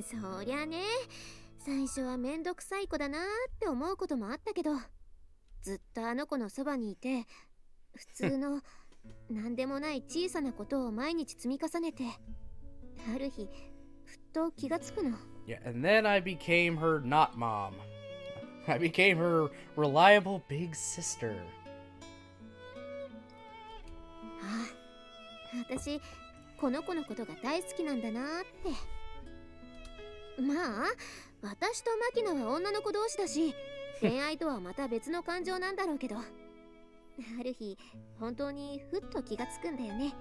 そりゃね、最初はめんどくさい子だなって思うこともあったけど、ずっとあの子のそばにいて、普通の何でもない小さなことを毎日積み重ねて、ある日ふっと気がつくの。Yeah, and then I became her not mom. I became her reliable big sister. ああ、私この子のことが大好きなんだなって。まあ、私とマキナは女の子同士だし、恋愛とはまた別の感情なんだろうけど、ある日本当にふっと気がつくんだよね。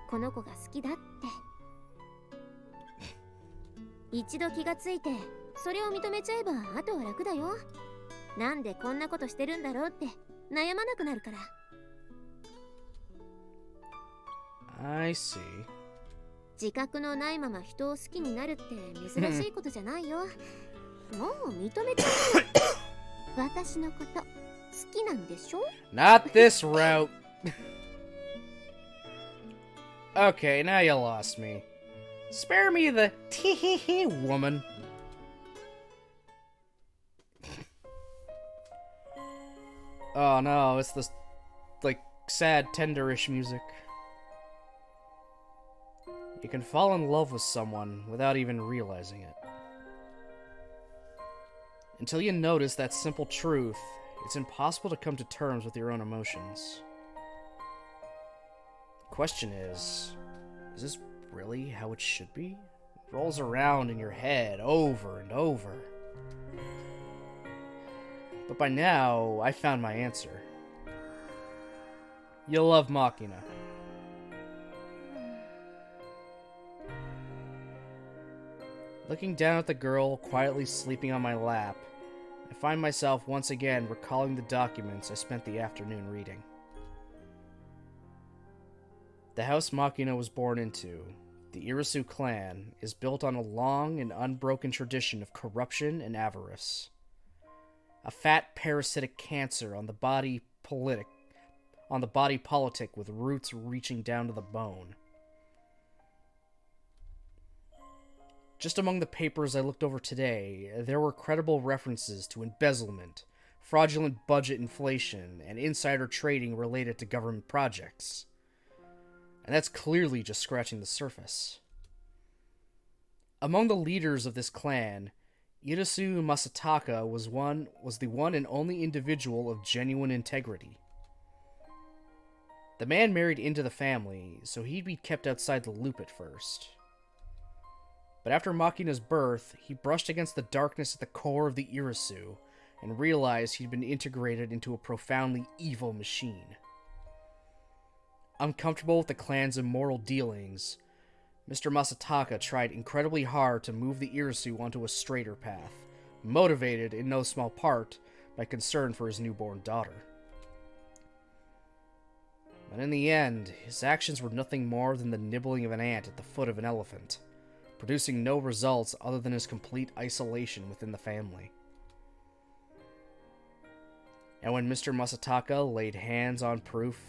この子が好きだって。一度気がついてそれを認めちゃえばあとは楽だよ。なんでこんなことしてるんだろうって悩まなくなるから。I see. 自覚のないまま人を好きになるって珍しいことじゃないよ。もう認めちゃうの。私のこと好きなんでしょ？ Not this route. Okay, now you lost me. Spare me the tee-hee-hee, woman. Oh no, it's this, like, sad, tenderish music. You can fall in love with someone without even realizing it. Until you notice that simple truth, it's impossible to come to terms with your own emotions. The question is this really how it should be? It rolls around in your head over and over. But by now, I found my answer. You love Makina. Looking down at the girl quietly sleeping on my lap, I find myself once again recalling the documents I spent the afternoon reading. The house Makina was born into, the Irisu clan, is built on a long and unbroken tradition of corruption and avarice. A fat parasitic cancer on the body politic with roots reaching down to the bone. Just among the papers I looked over today, there were credible references to embezzlement, fraudulent budget inflation, and insider trading related to government projects. And that's clearly just scratching the surface. Among the leaders of this clan, Irisu Masataka was the one and only individual of genuine integrity. The man married into the family, so he'd be kept outside the loop at first. But after Makina's birth, he brushed against the darkness at the core of the Irisu and realized he'd been integrated into a profoundly evil machine. Uncomfortable with the clan's immoral dealings, Mr. Masataka tried incredibly hard to move the Irisu onto a straighter path, motivated in no small part by concern for his newborn daughter. But in the end, his actions were nothing more than the nibbling of an ant at the foot of an elephant, producing no results other than his complete isolation within the family. And when Mr. Masataka laid hands on proof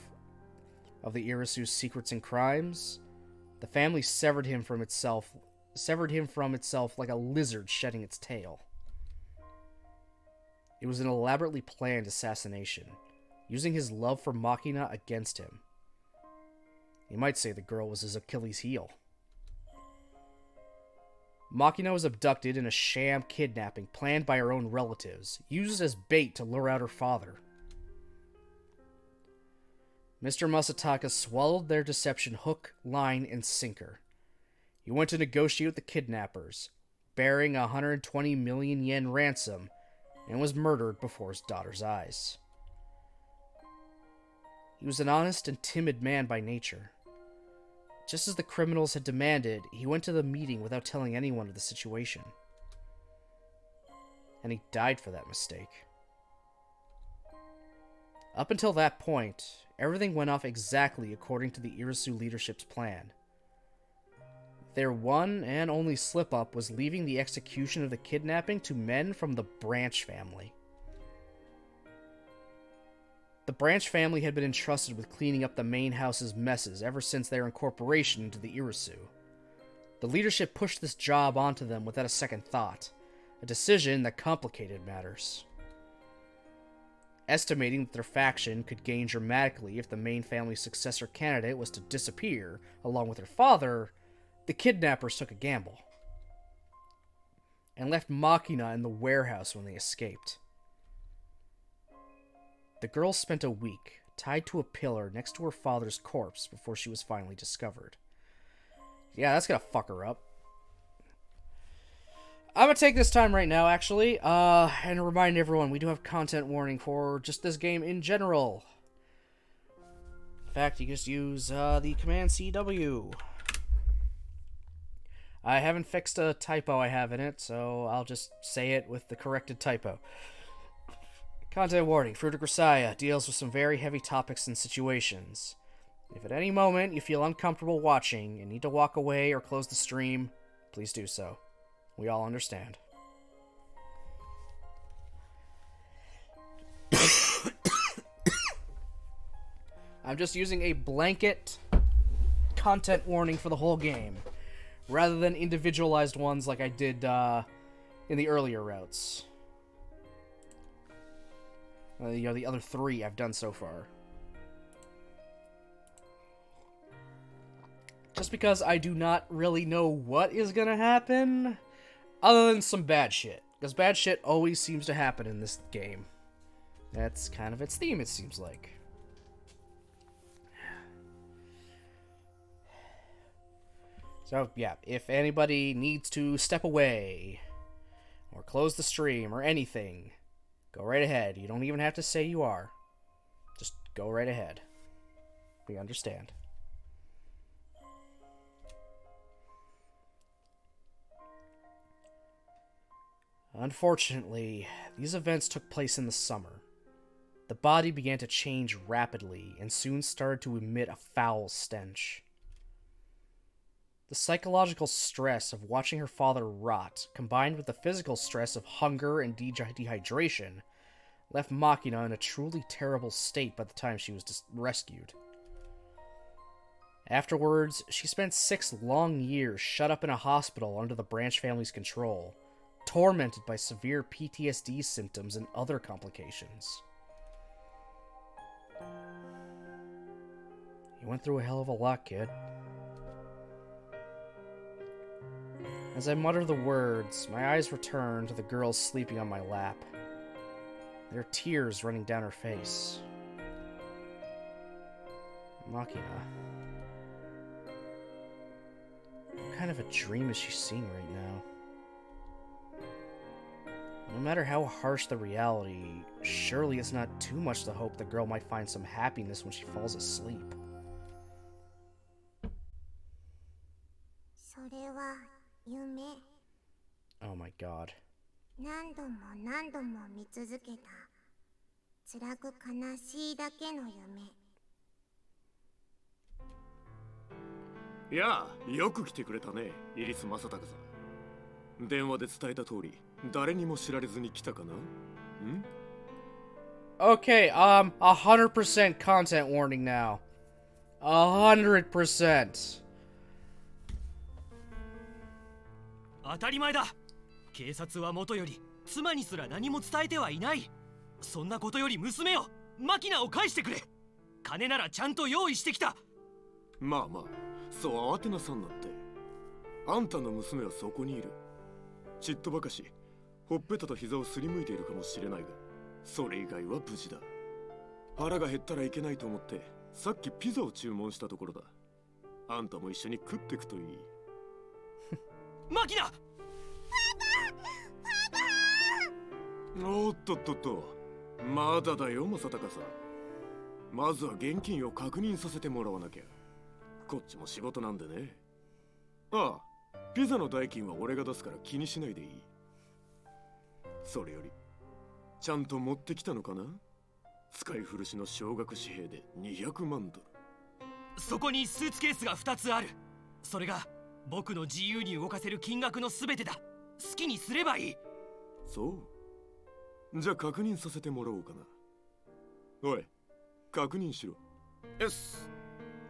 of the Irisu's secrets and crimes, the family severed him from itself like a lizard shedding its tail. It was an elaborately planned assassination, using his love for Makina against him. You might say the girl was his Achilles heel. Makina was abducted in a sham kidnapping planned by her own relatives, used as bait to lure out her father. Mr. Masataka swallowed their deception hook, line, and sinker. He went to negotiate with the kidnappers, bearing a 120 million yen ransom, and was murdered before his daughter's eyes. He was an honest and timid man by nature. Just as the criminals had demanded, he went to the meeting without telling anyone of the situation. And he died for that mistake. Up until that point, everything went off exactly according to the Irisu leadership's plan. Their one and only slip-up was leaving the execution of the kidnapping to men from the Branch family. The Branch family had been entrusted with cleaning up the main house's messes ever since their incorporation into the Irisu. The leadership pushed this job onto them without a second thought, a decision that complicated matters. Estimating that their faction could gain dramatically if the main family's successor candidate was to disappear along with her father, the kidnappers took a gamble and left Makina in the warehouse when they escaped. The girl spent a week tied to a pillar next to her father's corpse before she was finally discovered. Yeah, that's gonna fuck her up. I'm gonna take this time right now, actually, and remind everyone we do have content warning for just this game in general. In fact, you can just use the command CW. I haven't fixed a typo I have in it, so I'll just say it with the corrected typo. Content warning, Fruit of Grisaia deals with some very heavy topics and situations. If at any moment you feel uncomfortable watching and need to walk away or close the stream, please do so. We all understand. I'm just using a blanket content warning for the whole game, rather than individualized ones like I did in the earlier routes. The other three I've done so far. Just because I do not really know what is gonna happen, other than some bad shit. Because bad shit always seems to happen in this game. That's kind of its theme, it seems like. So, yeah, if anybody needs to step away, or close the stream, or anything, go right ahead. You don't even have to say you are. Just go right ahead. We understand. Unfortunately, these events took place in the summer. The body began to change rapidly and soon started to emit a foul stench. The psychological stress of watching her father rot, combined with the physical stress of hunger and dehydration, left Makina in a truly terrible state by the time she was rescued. Afterwards, she spent 6 long years shut up in a hospital under the Branch family's control, tormented by severe PTSD symptoms and other complications. You went through a hell of a lot, kid. As I mutter the words, my eyes return to the girl sleeping on my lap. There are tears running down her face. Makina. What kind of a dream is she seeing right now? No matter how harsh the reality, surely it's not too much to hope the girl might find some happiness when she falls asleep. それは夢。 Oh my god. 何度も何度も見続けた辛く悲しいだけの夢。いや、よく来てくれたね、イリス正隆さん。電話で伝えた通り、誰にも知られずに来たかな？ん？ Okay, 100% content warning now. 100%. 当たり前だ。警察はもとより妻にすら何も伝えてはいない。そんなことより娘を、マキナを返してくれ。金ならちゃんと用意してきた。まあまあ、そう慌てなさんなって。あんたの娘はそこにいる。ちっとばかし、ほっぺたと膝をすりむいているかもしれないが、それ以外は無事だ。腹が減ったらいけないと思って、さっきピザを注文したところだ。あんたも一緒に食ってくといい。マキナ！おっとっとっと、まだだよ正隆さん。まずは現金を確認させてもらわなきゃ。こっちも仕事なんでね。ああ、ピザの代金は俺が出すから気にしないでいい。それよりちゃんと持ってきたのかな？使い古しの少額紙幣で200万ドル。そこにスーツケースが2つある。それが僕の自由に動かせる金額の全てだ。好きにすればいい。そう。じゃあ確認させてもらおうかな。おい、確認しろ。よし。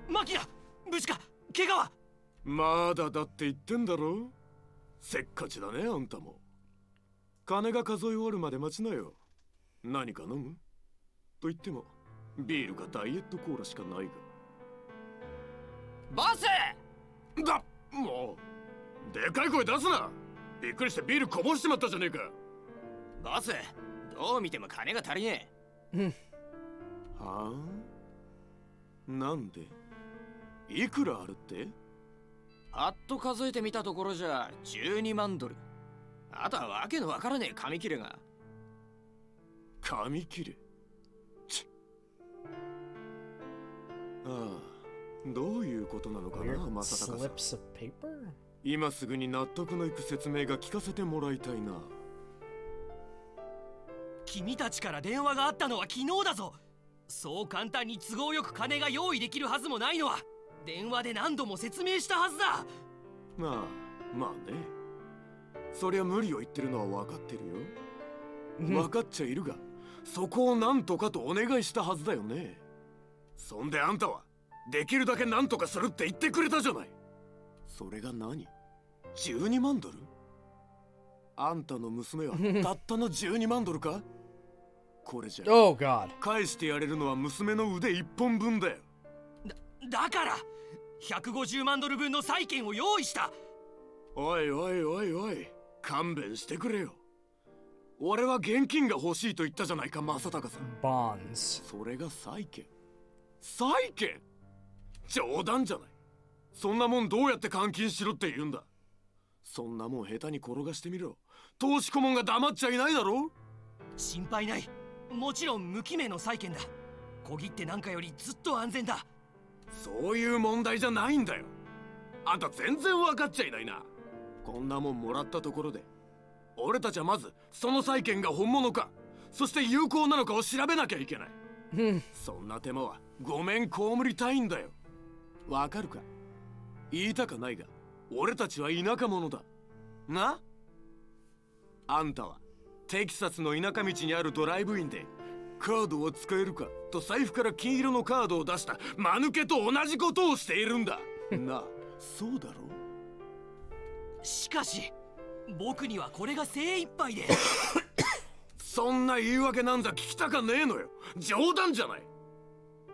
マキナ、無事か？怪我は？まだだって言ってんだろ。せっかちだね、あんたも。金が数え終わるまで待ちなよ。何か飲む？と言ってもビールかダイエットコーラしかないが。ボス！だ、もうでかい声出すな。びっくりしてビールこぼしちまったじゃねえか。ボス、どう見ても金が足りねえ。はあ？なんで？いくらあるって？パッと数えてみたところじゃ12万ドル。あとはわけのわからねえ紙切れが。紙切れ？ちああ、どういうことなのかな、正隆さん。今すぐに納得のいく説明が聞かせてもらいたいな。君たちから電話があったのは昨日だぞ。そう簡単に都合よく金が用意できるはずもないのは電話で何度も説明したはずだ。まあね。そりゃ無理を言ってるのは分かってるよ。分かっちゃいるが、そこをなんとかとお願いしたはずだよね。そんであんたはできるだけなんとかするって言ってくれたじゃない。それが何？12万ドル？あんたの娘はたったの12万ドルか？これじゃ、Oh God. 返してやれるのは娘の腕一本分だよ。だから150万ドル分の債券を用意した。おいおいおいおい、勘弁してくれよ。俺は現金が欲しいと言ったじゃないか、正隆さん。 Bonds. それが債券？債券？冗談じゃない。そんなもんどうやって換金しろって言うんだ。そんなもん下手に転がしてみろ。投資顧問が黙っちゃいないだろ。心配ない。もちろん無記名の債券だ。小切手なんかよりずっと安全だ。そういう問題じゃないんだよ。あんた全然分かっちゃいないな。こんなもんもらったところで俺たちはまずその債券が本物か、そして有効なのかを調べなきゃいけない。そんな手間はごめん被りたいんだよ。わかるか？言いたかないが俺たちは田舎者だな。あんたはテキサスの田舎道にあるドライブインでカードを使えるかと財布から金色のカードを出した間抜けと同じことをしているんだな。そうだろ？しかし僕にはこれが精一杯でそんな言い訳なんざ聞きたかねえのよ。冗談じゃない。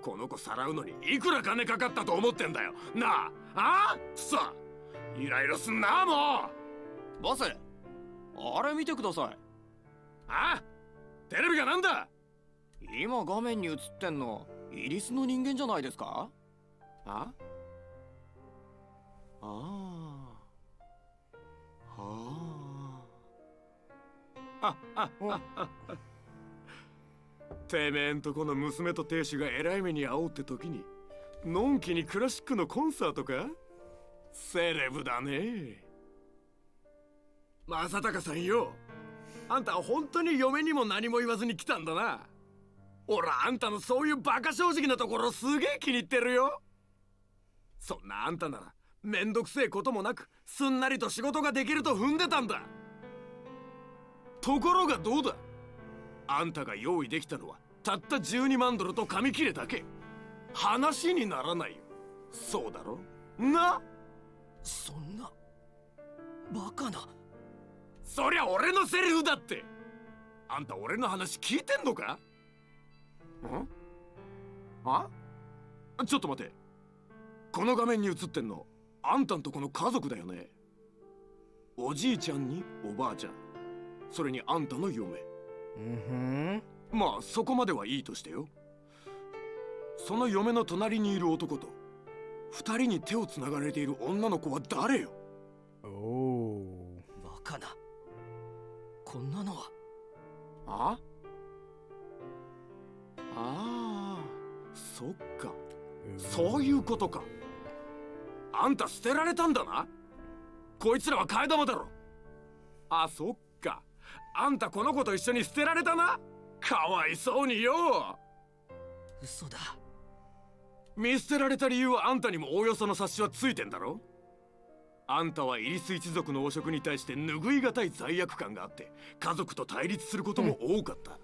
この子さらうのにいくら金かかったと思ってんだよなあ。さあイライラすんなもう。ボス、あれ見てください。あ？テレビがなんだ？今画面に映ってんのイリスの人間じゃないですか？ああはあてめえんとこの娘と亭主がえらい目に遭おうって時にのんきにクラシックのコンサートか。セレブだね。正隆さんよ、あんたは本当に嫁にも何も言わずに来たんだな。俺あんたのそういうバカ正直なところすげえ気に入ってるよ。そんなあんたならめんどくせえこともなくすんなりと仕事ができると踏んでたんだ。ところがどうだ、あんたが用意できたのはたった12万ドルと紙切れだけ。話にならないよ。そうだろな。そんなバカな。そりゃ俺のセリフだって。あんた俺の話聞いてんのか。あ、ちょっと待て。この画面に映ってんのあんたんとこの家族だよね。おじいちゃんにおばあちゃん、それにあんたの嫁。まあそこまではいいとしてよ。その嫁の隣にいる男と二人に手をつながれている女の子は誰よ。バカな。こんなのは。そっか、そういうことか。あんた捨てられたんだな。こいつらは替え玉だろ。そっか、あんたこの子と一緒に捨てられたな。かわいそうによ。嘘だ。見捨てられた理由はあんたにもおおよその察しはついてんだろ。あんたはイリス一族の汚職に対して拭いがたい罪悪感があって家族と対立することも多かった。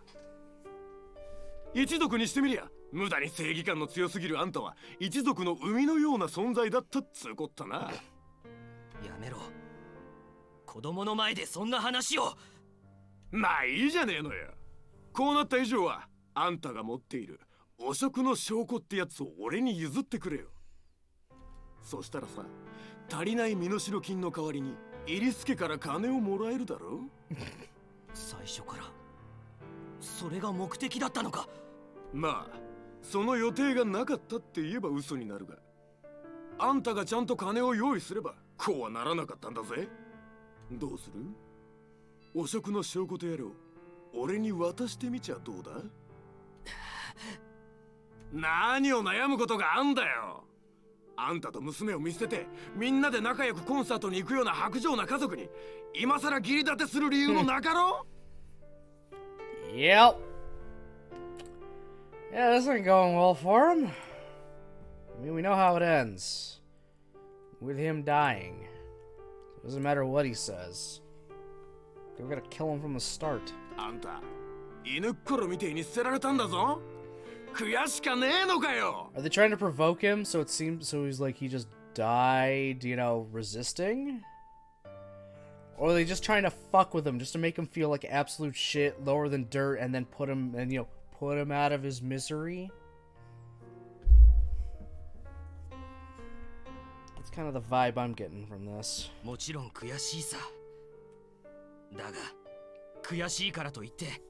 一族にしてみりゃ無駄に正義感の強すぎるあんたは一族の生みのような存在だったっつうこったな。やめろ。子供の前でそんな話を。まあいいじゃねえのよ。こうなった以上はあんたが持っている汚職の証拠ってやつを俺に譲ってくれよ。そしたらさ、足りない身代金の代わりにイリス家から金をもらえるだろ。最初からそれが目的だったのか。まあその予定がなかったって言えば嘘になるが、あんたがちゃんと金を用意すればこうはならなかったんだぜ。どうする？汚職の証拠とやろう俺に渡してみちゃどうだ？何を悩むことがあんだよ。あんたと娘を見捨ててみんなで仲良くコンサートに行くような薄情な家族に今さら義理立てする理由もなかろう。Yep. Yeah, this ain't going well for him. I mean, we know how it ends. With him dying. It doesn't matter what he says. They were gonna kill him from the start. あんた、犬っころみてえに捨てられたんだぞ。悔しかねえのかよ。 Are they trying to provoke him so it seems so he's like he just died, you know, resisting? Or are they just trying to fuck with him just to make him feel like absolute shit, lower than dirt, and then put him and you know put him out of his misery? That's kind of the vibe I'm getting from this. もちろん悔しいさ。だが悔しいからといって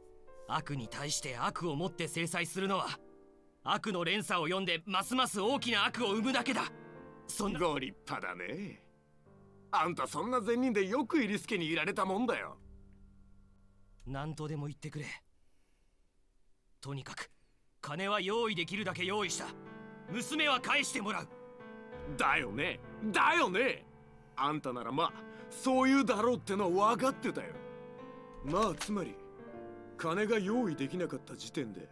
悪に対して悪をもって制裁するのは悪の連鎖を読んでますます大きな悪を生むだけだ。そんなご立派だね。あんたそんな善人でよくイリス家にいられたもんだよ。何とでも言ってくれ。とにかく金は用意できるだけ用意した。娘は返してもらう。だよね、だよね。あんたならまあそういうだろうってのは分かってたよ。まあつまり金が用意できなかった時点で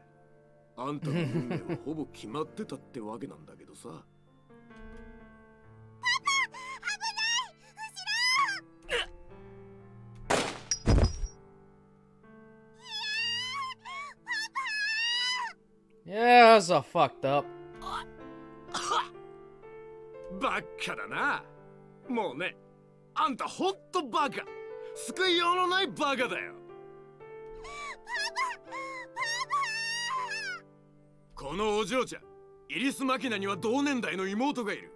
あんたの運命はほぼ決まってたってわけなんだけどさ。Yeah, that's a fucked up. バカだな。もうね、あんたほんとバカ。救いようのないバカだよ。このお嬢ちゃん、イリス・マキナには同年代の妹がいる。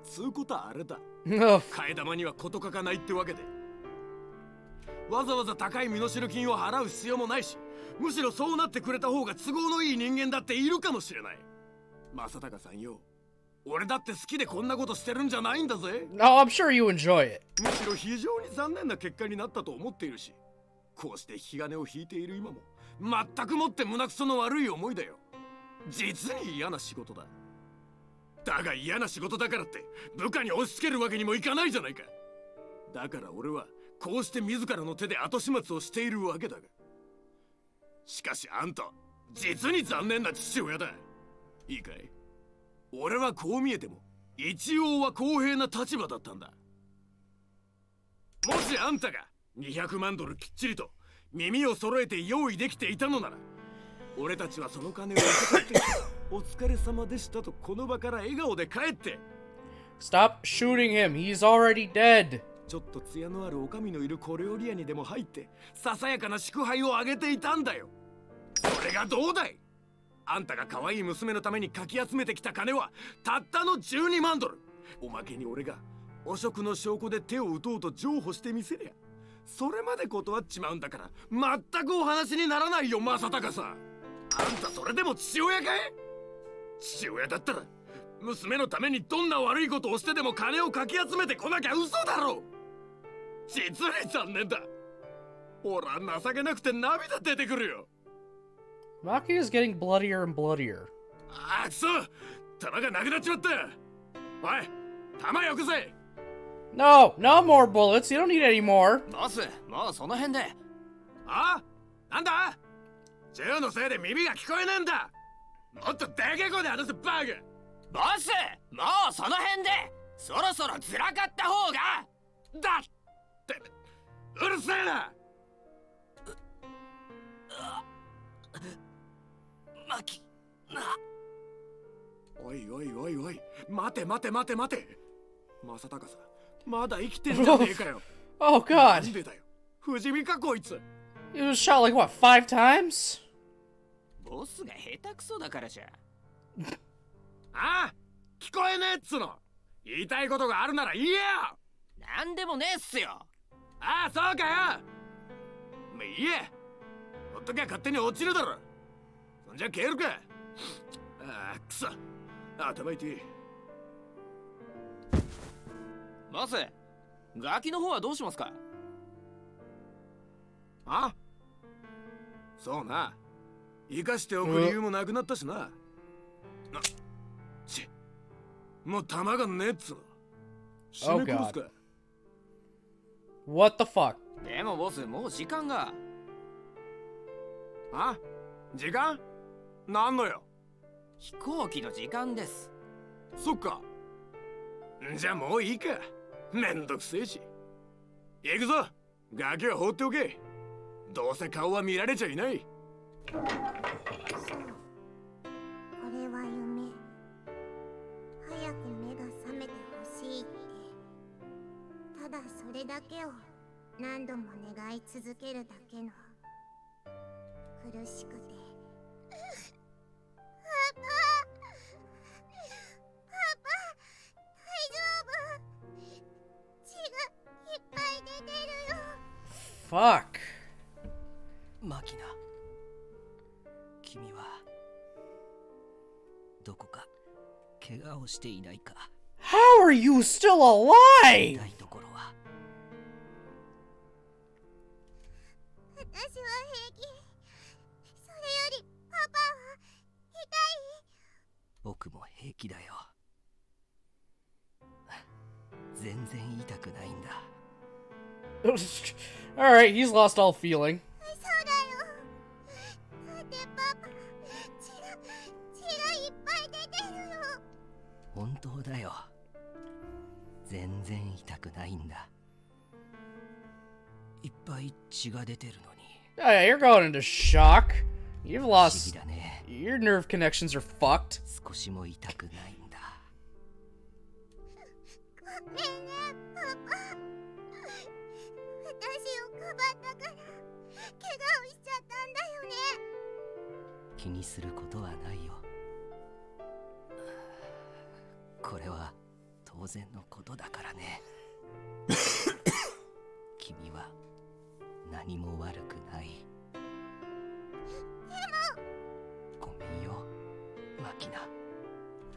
つうことはあれだ。替え玉には事欠かないってわけで。わざわざ高い身代金を払う必要もないし、むしろそうなってくれた方が都合のいい人間だっているかもしれない。正隆さんよ、俺だって好きでこんなことしてるんじゃないんだぜ。 No, I'm sure you enjoy it. むしろ非常に残念な結果になったと思っているし、こうして引き金を引いている今も全くもって胸くその悪い思いだよ。実に嫌な仕事だ。だが嫌な仕事だからって部下に押し付けるわけにもいかないじゃないか。だから俺はこうして自らの手で後始末をしているわけだが、しかしあんた実に残念な父親だ。いいかい、俺はこう見えても一応は公平な立場だったんだ。もしあんたが200万ドルきっちりと耳を揃えて用意できていたのなら、俺たちはその金を受け取ってお疲れ様でしたとこの場から笑顔で帰って、 Stop shooting him. He's already dead. ちょっと艶のある女将のいる小料理屋にでも入ってささやかな祝杯をあげていたんだよ。それがどうだい。あんたが可愛い娘のためにかき集めてきた金はたったの12万ドル。おまけに俺が汚職の証拠で手を打とうと譲歩してみせりゃ、それまで断っちまうんだから全くお話にならないよ、正隆さん。あんたそれでも父親かい。父親だったら娘のためにどんな悪いことをしてでも金をかき集めてこなきゃ嘘だろ。実に残念だ。ほら情けなくて涙出てくるよ。Makina's getting bloodier and bloodier. ああくそ、弾がなくなっちまった。おい、弾よこせ。 No, no more bullets. You don't need any more. ボス、もうその辺で。あ、なんだ。銃のせいで耳が聞こえねえんだ。もっとでけえ声で話せバーグ。ボス、もうその辺で。そろそろずらかった方が。だってうるせえな。マキな。おいおいおいおい、待て待て待て待て。正隆さん、まだ生きてんじゃねえかよ。 Oh な god. んでだよ、不死身かこいつ。 He was shot like what, 5 times? ボスが下手くそだからじゃ。ああ、聞こえねえっつの。言いたいことがあるなら言えよ。なんでもねえっすよ。ああ、そうかよ。もういいえ。ほっときゃ勝手に落ちるだろ。そんじゃ消えるか。ああ、くそ。頭痛い。ボス、ガキの方はどうしますか。あ、そうな。生かしておく理由もなくなったしな。もう弾がねえっつの。死ね殺すか。What the fuck? でもボス、もう時間が。あ、時間なんのよ。飛行機の時間です。そっか。じゃあもういいか。めんどくせえし。行くぞ。ガキは放っておけ。どうせ顔は見られちゃいない。そう、これは夢。早く目が覚めてほしいって、ただそれだけを何度も願い続けるだけの、苦しくて。パパ、大丈夫。血がいっぱい出てるよ。Fuck. マキナ、君はどこか怪我をしていないか。 How are you still alive? 痛いところは。私は平気。それよりパパは痛い？僕も平気だよ。全然痛くないんだ。Alright, he's lost all feeling. そうだよ。だってパパ、血がいっぱい出てるよ。本当だよ。全然痛くないんだ。いっぱい血が出てるのに。Oh, yeah, you're going into shock. You've 不思議 lost. だね。 Your nerve connections are fucked. 少しも痛くないんだ。ごめんね、パパ。私をかばったから、怪我をしちゃったんだよね。気にすることはないよ。これは当然のことだからね。君は何も悪くない。でもごめんよ、マキナ。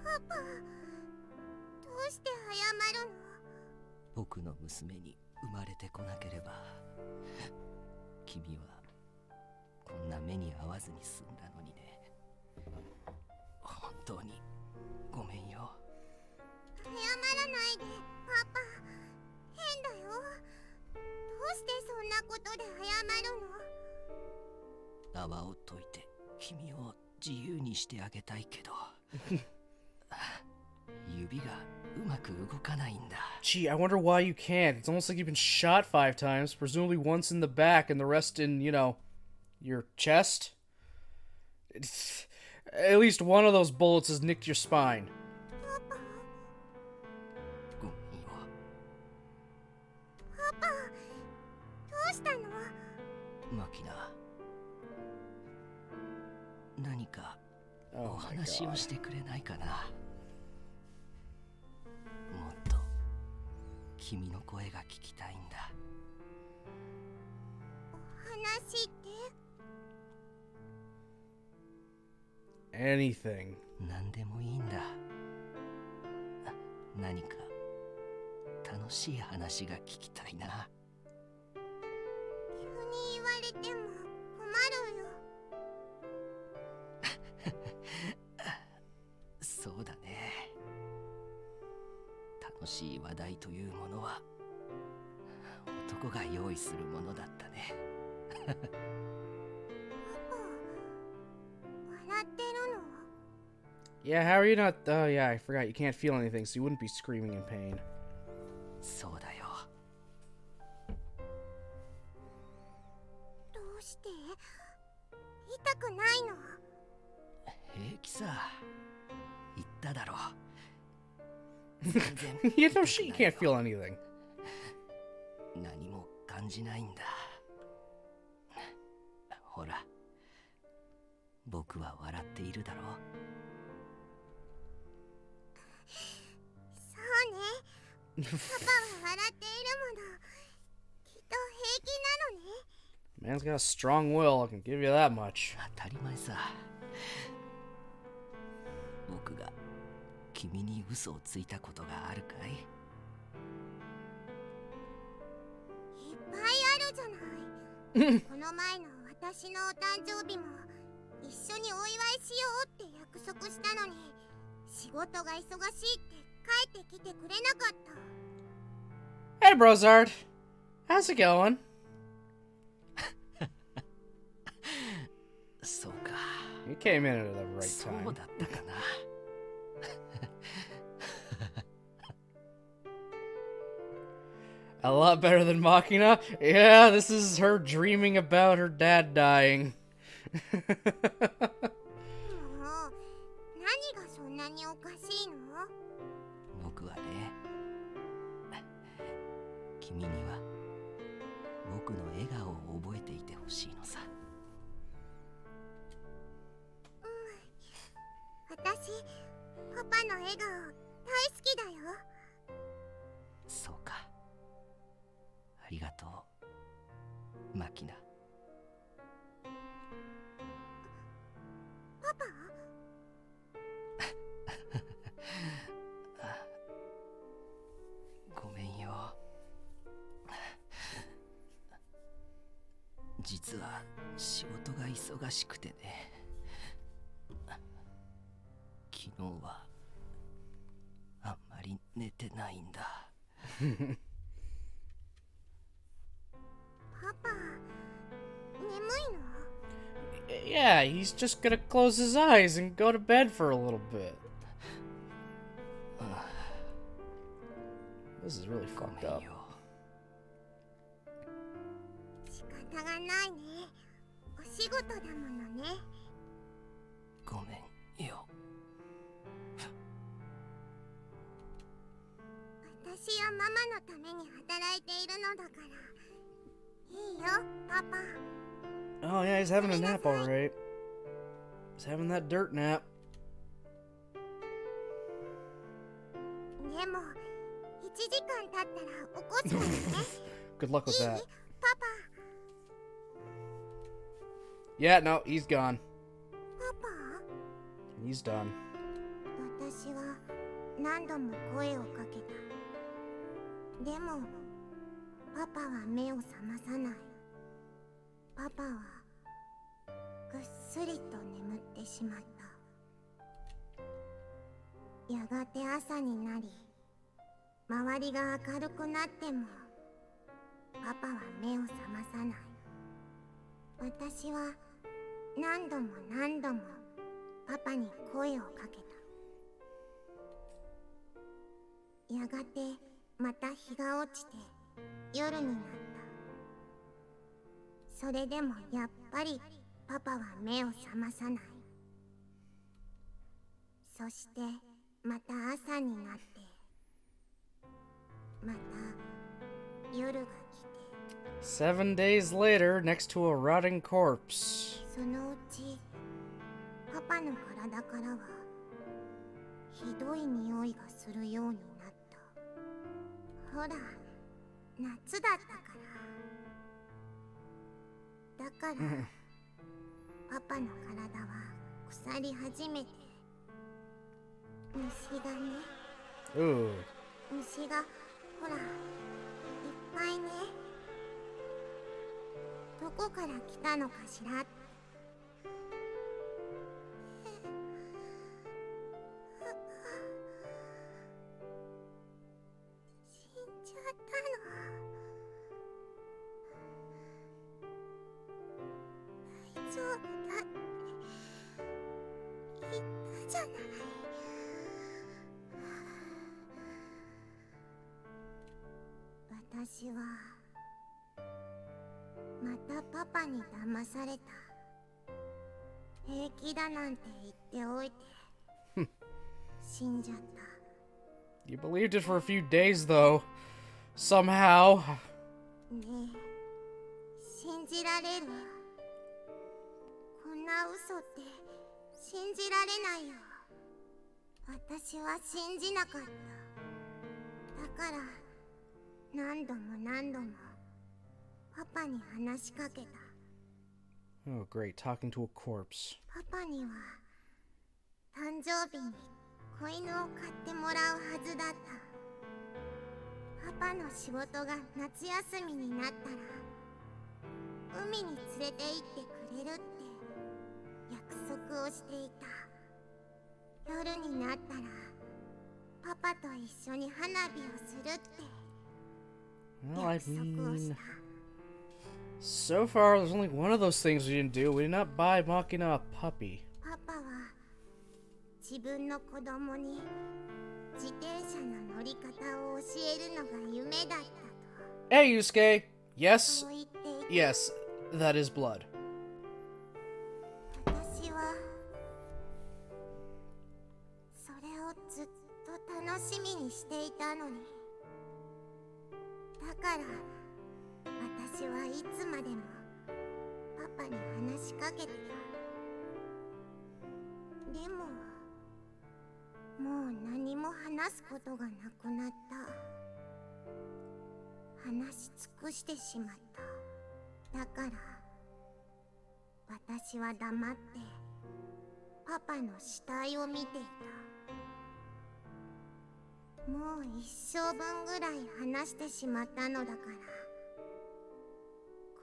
パパ、うして謝るの？僕の娘に生まれてこなければ、君はこんな目に遭わずに済んだのにね。本当にごめんよ。謝らないで、パパ。変だよ。どうしてそんなことで謝るの？泡を解いて君を自由にしてあげたいけど指がうまく動かないんだ。 Gee, I wonder why you can't. It's almost like you've been shot 5 times, presumably once in the back and the rest in, you know, your chest. At least one of those bullets has nicked your spine. ごめんよ。パパ、どうしたの？マキナ、何か Oh お my 話を god. してくれないかな。もっと君の声が聞きたいんだ。話って？ Anything. 何でもいいんだ。何か楽しい話が聞きたいな。急に言われても困るよ。そうだね。楽しい話題というものは男が用意するものだったね。パパ、笑ってるの？ Yeah, how are you not... Oh, yeah, I forgot. You can't feel anything, so you wouldn't be screaming in pain. そうだよ。どうして？痛くないの？平気さ。言っただろ。You know, she can't feel anything. 何も感じないんだ。ほら、僕は笑っているだろ。そうね。パパは笑っているもの。きっと平気なのね。 Man's got a strong will, I can give you that much. 当たり前さ。僕が君に嘘をついたことがあるかい？いっぱいあるじゃない。この前の私のお誕生日も一緒にお祝いしようって約束したのに、仕事が忙しいって帰ってきてくれなかった。Hey, Brozard. How's it going? そうか。 You came in at the right そう time. だったかな。A lot better than Makina? Yeah, this is her dreaming about her dad dying. もう、何がそんなにおかしいの？僕はね、君には僕の笑顔を覚えていてほしいのさ。私、パパの笑顔大好きだよ。そうか。ありがとう、マキナ。パパ？ごめんよ。実は仕事が忙しくてね。昨日はあんまり寝てないんだ。パパ、眠いの？ Yeah, he's just gonna close his eyes and go to bed for a little bit. This is really ご fucked めん up. よ。仕方がないね。お仕事だものね。ごめんよ。私はママのために働いているのだから。いいよ、パパ。 Oh, yeah, he's having a nap, alright. He's having that dirt nap. でも、1時間経ったら起こすからね。 Good luck with いい？ that. パパ。 Yeah, no, he's gone. パパ？ He's done. 私は何度も声をかけた。でもパパは目を覚まさない。パパはぐっすりと眠ってしまった。やがて朝になり、周りが明るくなってもパパは目を覚まさない。私は何度も何度もパパに声をかけた。やがてまた日が落ちて夜になった。それでもやっぱりパパは目を覚まさない。そしてまた朝になって、また夜が来て、 7 days later, next to a rotting corpse. そのうちパパの体からはひどい匂いがするようになった。ほら、夏だったから。だからパパの体は腐り始めて、虫がね、 Ooh. 虫がほらいっぱいね。どこから来たのかしら。死んじゃったの。大丈夫だって言ったじゃない。私はまたパパに騙された。平気だなんて言っておいて死んじゃった。 You believed it for a few days, though. Somehow. ねえ、信じられる？こんな嘘って信じられないよ。私は信じなかった。だから何度も何度もパパに話しかけた。 Oh, great. Talking to a corpse. パパには誕生日に子犬を買ってもらうはずだった。パパの仕事が夏休みになったら海に連れて行ってくれるって約束をしていた。夜になったらパパと一緒に花火をするって Well, I 約束をし mean, た。 so far, there's only one of those things we didn't do. We did not buy Makina a puppy. パパは自分の子供に自転車の乗り方を教えるのが夢だったと Hey, Yusuke. Yes, そう言っていた。 yes, that is blood. 私はそれをずっと楽しみにしていたのに。だから私はいつまでもパパに話しかけてた。でももう何も話すことがなくなった。話し尽くしてしまった。だから私は黙ってパパの死体を見ていた。もう一生分ぐらい話してしまったのだから、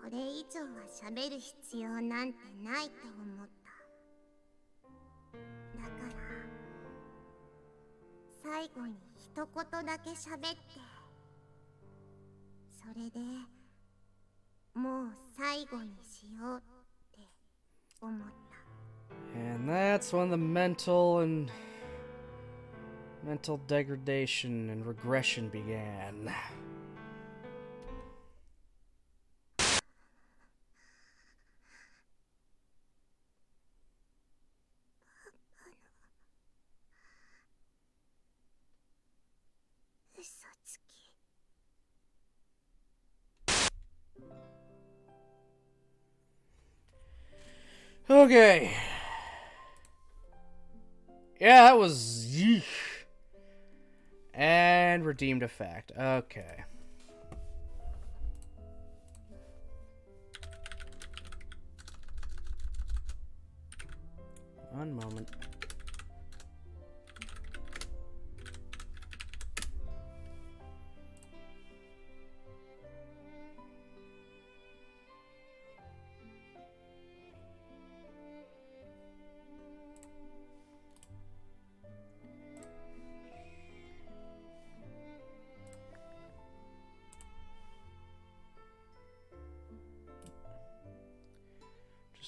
これ以上は喋る必要なんてないと思った。だから最後に一言だけ喋って、それでもう最後にしようって思った。 And that's when the mental degradation and regression began. 嘘つき。 Okay. Yeah, that was yeesh. And redeemed a fact. Okay. One moment.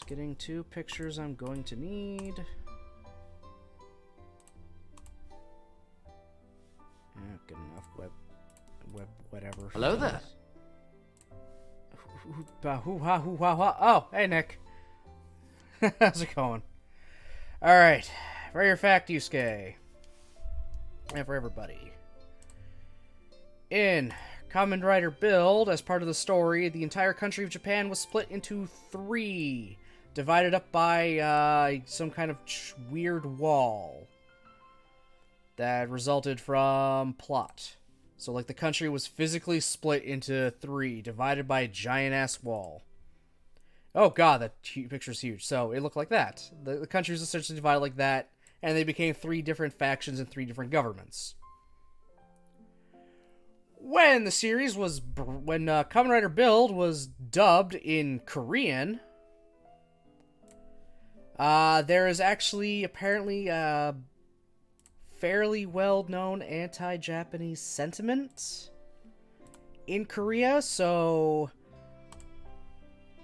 Just getting 2 pictures I'm going to need. Good enough. Web, whatever. Hello there. Oh, hey, Nick. How's it going? Alright. For your fact, Yusuke. And for everybody. In Kamen Rider Build, as part of the story, the entire country of Japan was split into 3, divided up by some kind of weird wall that resulted from plot. So, like, the country was physically split into 3, divided by a giant-ass wall. Oh god, that picture's huge. So, it looked like that. The country was essentially divided like that, and they became 3 different factions and 3 different governments. When Kamen Rider Build was dubbed in Korean, there is actually apparently a fairly well-known anti-Japanese sentiment in Korea, so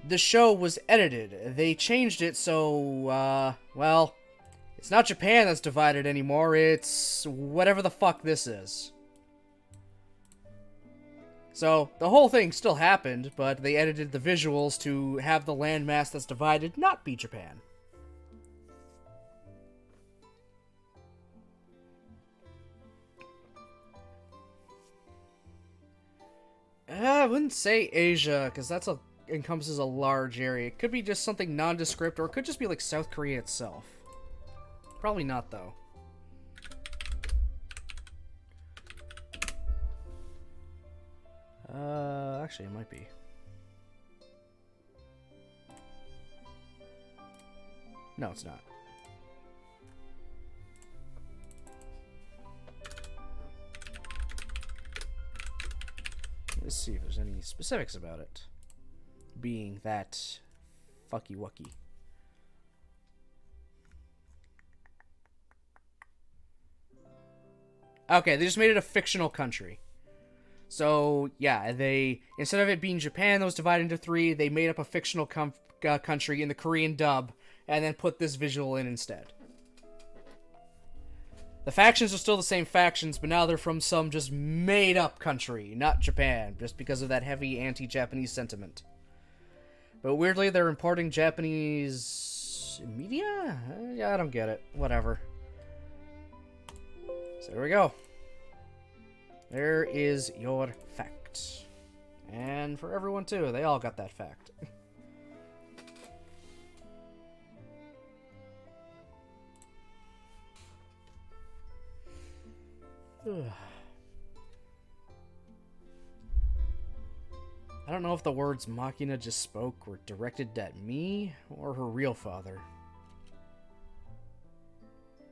the show was edited. They changed it so, well, it's not Japan that's divided anymore, it's whatever the fuck this is. So, the whole thing still happened, but they edited the visuals to have the landmass that's divided not be Japan. I wouldn't say Asia, because that's encompasses a large area. It could be just something nondescript, or it could just be like South Korea itself. Probably not, though. Actually, it might be. No, it's not. Let's see if there's any specifics about it. Being that fucky wucky. Okay, they just made it a fictional country. So, yeah, instead of it being Japan that was divided into 3, they made up a fictional country in the Korean dub, and then put this visual in instead. The factions are still the same factions, but now they're from some just made-up country, not Japan, just because of that heavy anti-Japanese sentiment. But weirdly, they're importing Japanese media? Yeah, I don't get it. Whatever. So there we go. There is your fact. And for everyone, too. They all got that fact. I don't know if the words Makina just spoke were directed at me or her real father.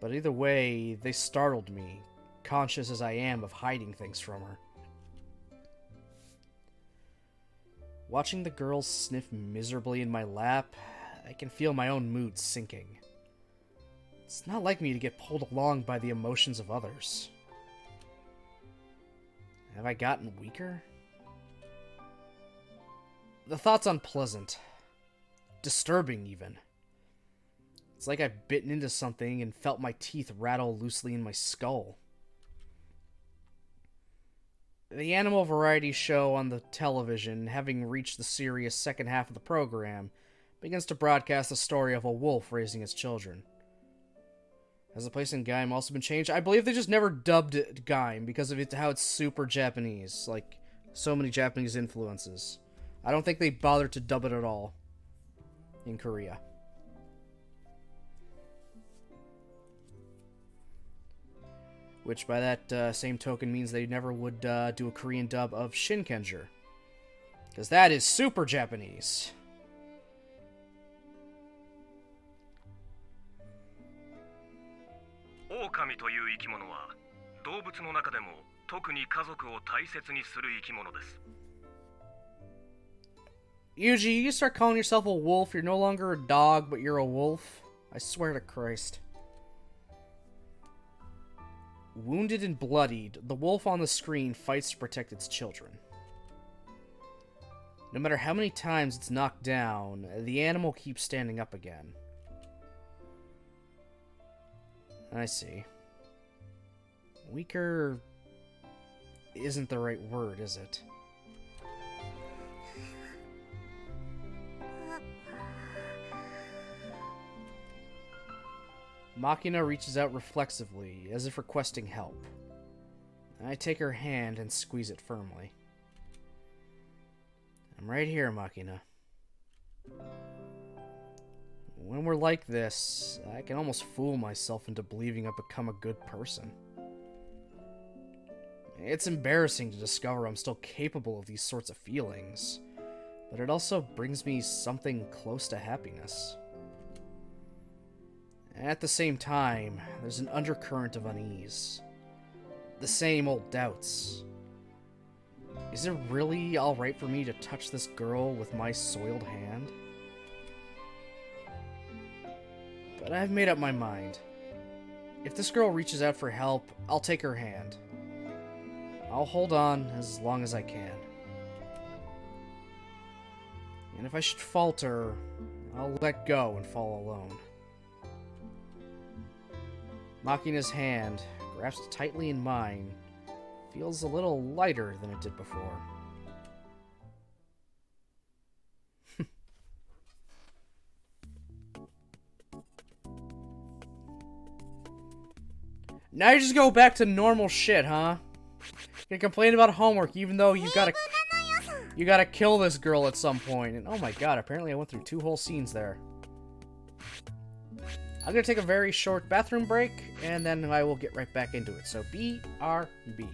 But either way, they startled me, conscious as I am of hiding things from her. Watching the girl sniff miserably in my lap, I can feel my own mood sinking. It's not like me to get pulled along by the emotions of others. Have I gotten weaker? The thought's unpleasant. Disturbing, even. It's like I've bitten into something and felt my teeth rattle loosely in my skull. The animal variety show on the television, having reached the serious second half of the program, begins to broadcast the story of a wolf raising its children. Has the place in Gaim also been changed? I believe they just never dubbed it Gaim because of how it's super Japanese. Like, so many Japanese influences. I don't think they bothered to dub it at all in Korea. Which, by that same token, means they never would do a Korean dub of Shinkenger. Because that is super Japanese. Okami という生き物は動物の中でも特に家族を大切にする生き物です。Yuji, you start calling yourself a wolf. You're no longer a dog, but you're a wolf. I swear to Christ. Wounded and bloodied, the wolf on the screen fights to protect its children. No matter how many times it's knocked down, the animal keeps standing up again. I see. Weaker isn't the right word, is it? Makina reaches out reflexively, as if requesting help. I take her hand and squeeze it firmly. I'm right here, Makina. When we're like this, I can almost fool myself into believing I've become a good person. It's embarrassing to discover I'm still capable of these sorts of feelings, but it also brings me something close to happiness. At the same time, there's an undercurrent of unease. The same old doubts. Is it really alright for me to touch this girl with my soiled hand? But I've made up my mind. If this girl reaches out for help, I'll take her hand. I'll hold on as long as I can. And if I should falter, I'll let go and fall alone. Makina's hand, grasped tightly in mine, feels a little lighter than it did before. Now you just go back to normal shit, huh? You complain about homework even though you gotta kill this girl at some point. And oh my god, apparently I went through 2 whole scenes there. I'm gonna take a very short bathroom break, and then I will get right back into it. So BRB.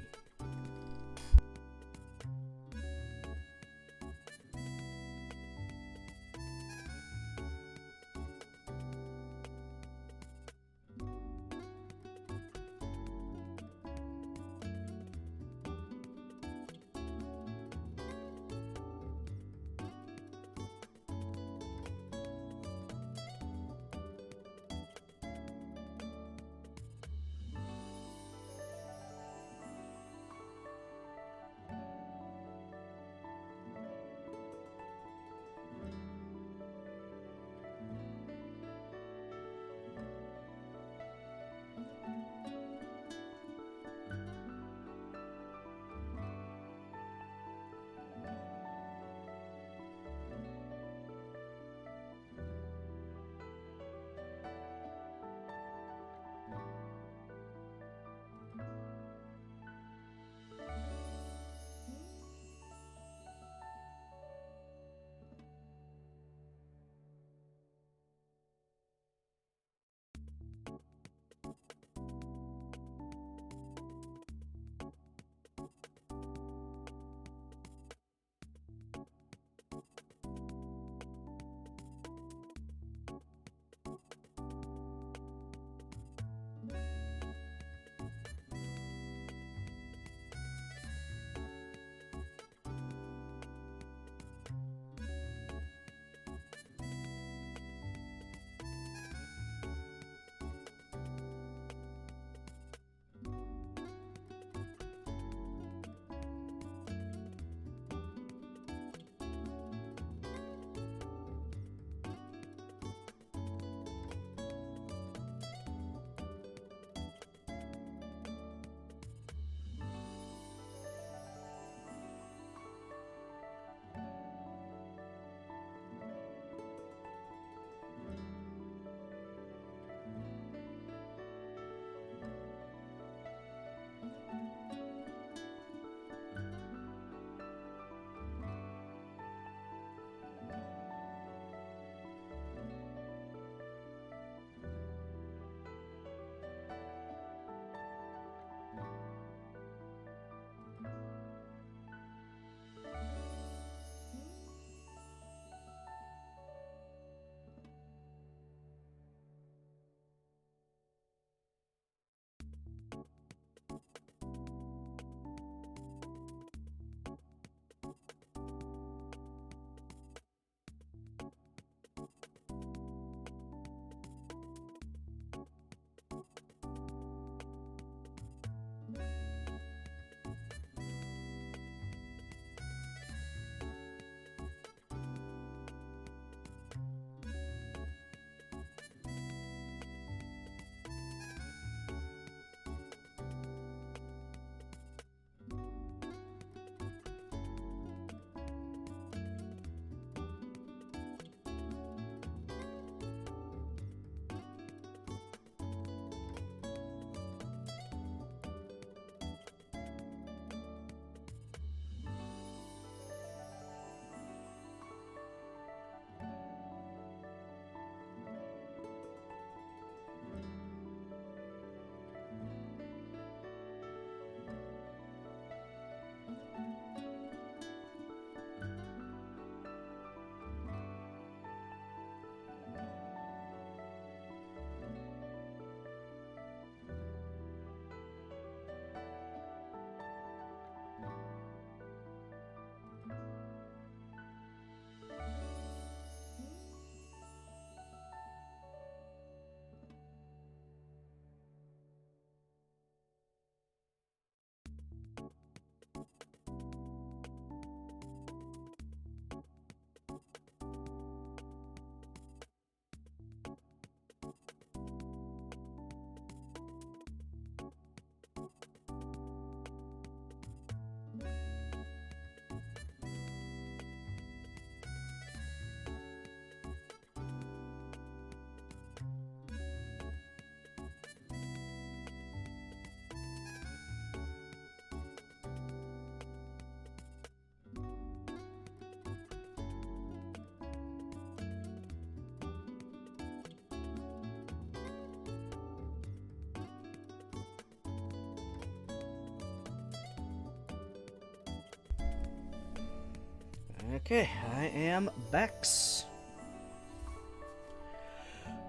Okay, I am Bex.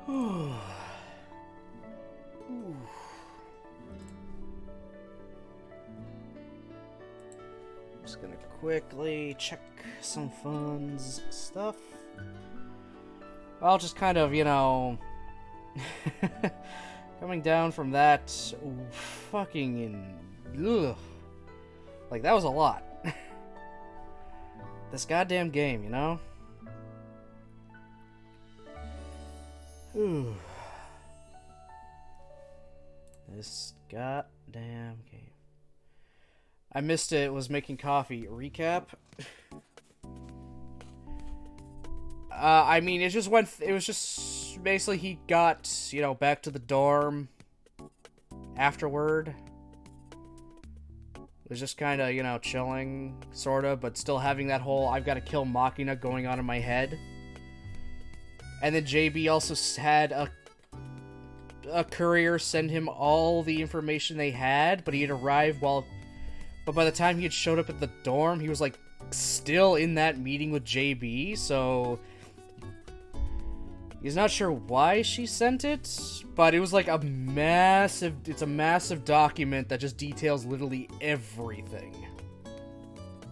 Whew. Ooh. Just gonna quickly check some funds stuff. I'll just kind of, you know, coming down from that ugh. Like, that was a lot. This goddamn game, you know? Ooh. This goddamn game. I missed it. Was making coffee. Recap. I mean, it just went. It was just basically he got, you know, back to the dorm afterward. It was just kind of, you know, chilling, sort of, but still having that whole I've got to kill Makina going on in my head. And then JB also had a courier send him all the information they had, but he had arrived while... But by the time he had showed up at the dorm, he was, like, still in that meeting with JB, so... He's not sure why she sent it, but it was, like, it's a massive document that just details literally everything.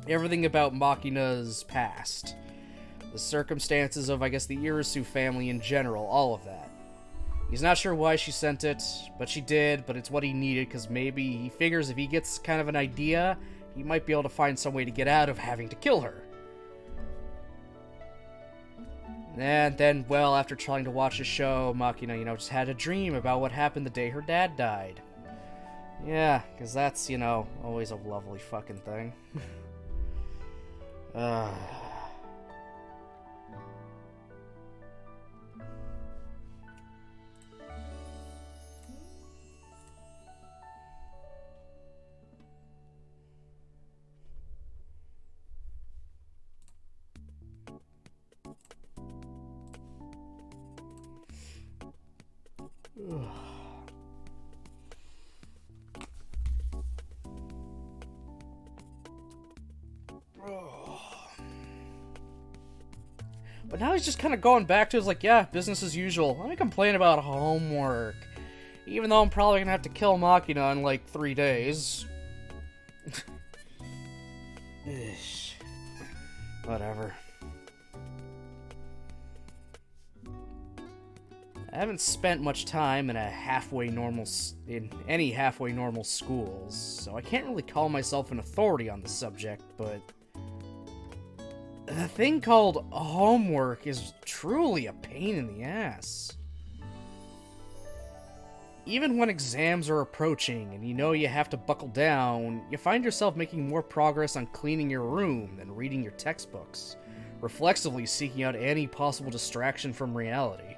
Everything about Makina's past. The circumstances of, I guess, the Irisu family in general, all of that. He's not sure why she sent it, but she did, but it's what he needed, because maybe he figures if he gets kind of an idea, he might be able to find some way to get out of having to kill her. And then, well, after trying to watch the show, Makina, you know, just had a dream about what happened the day her dad died. Yeah, because that's, you know, always a lovely fucking thing. But now he's just kind of going back to his, like, yeah, business as usual. Let me complain about homework. Even though I'm probably gonna have to kill Makina in, like, 3 days. Whatever. I haven't spent much time in any halfway normal schools, so I can't really call myself an authority on the subject, but the thing called homework is truly a pain in the ass. Even when exams are approaching and you know you have to buckle down, you find yourself making more progress on cleaning your room than reading your textbooks, reflexively seeking out any possible distraction from reality.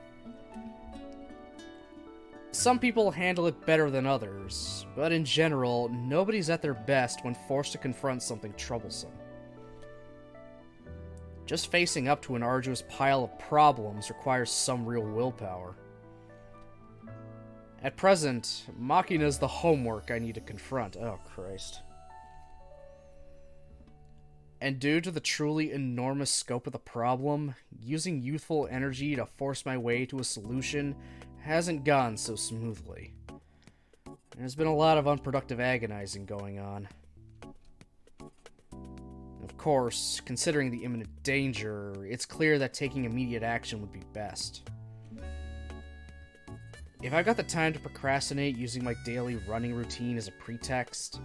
Some people handle it better than others, but in general, nobody's at their best when forced to confront something troublesome. Just facing up to an arduous pile of problems requires some real willpower. At present, Makina's the homework I need to confront. Oh, Christ. And due to the truly enormous scope of the problem, using youthful energy to force my way to a solution hasn't gone so smoothly. There's been a lot of unproductive agonizing going on. Of course, considering the imminent danger, it's clear that taking immediate action would be best. If I got the time to procrastinate using my daily running routine as a pretext,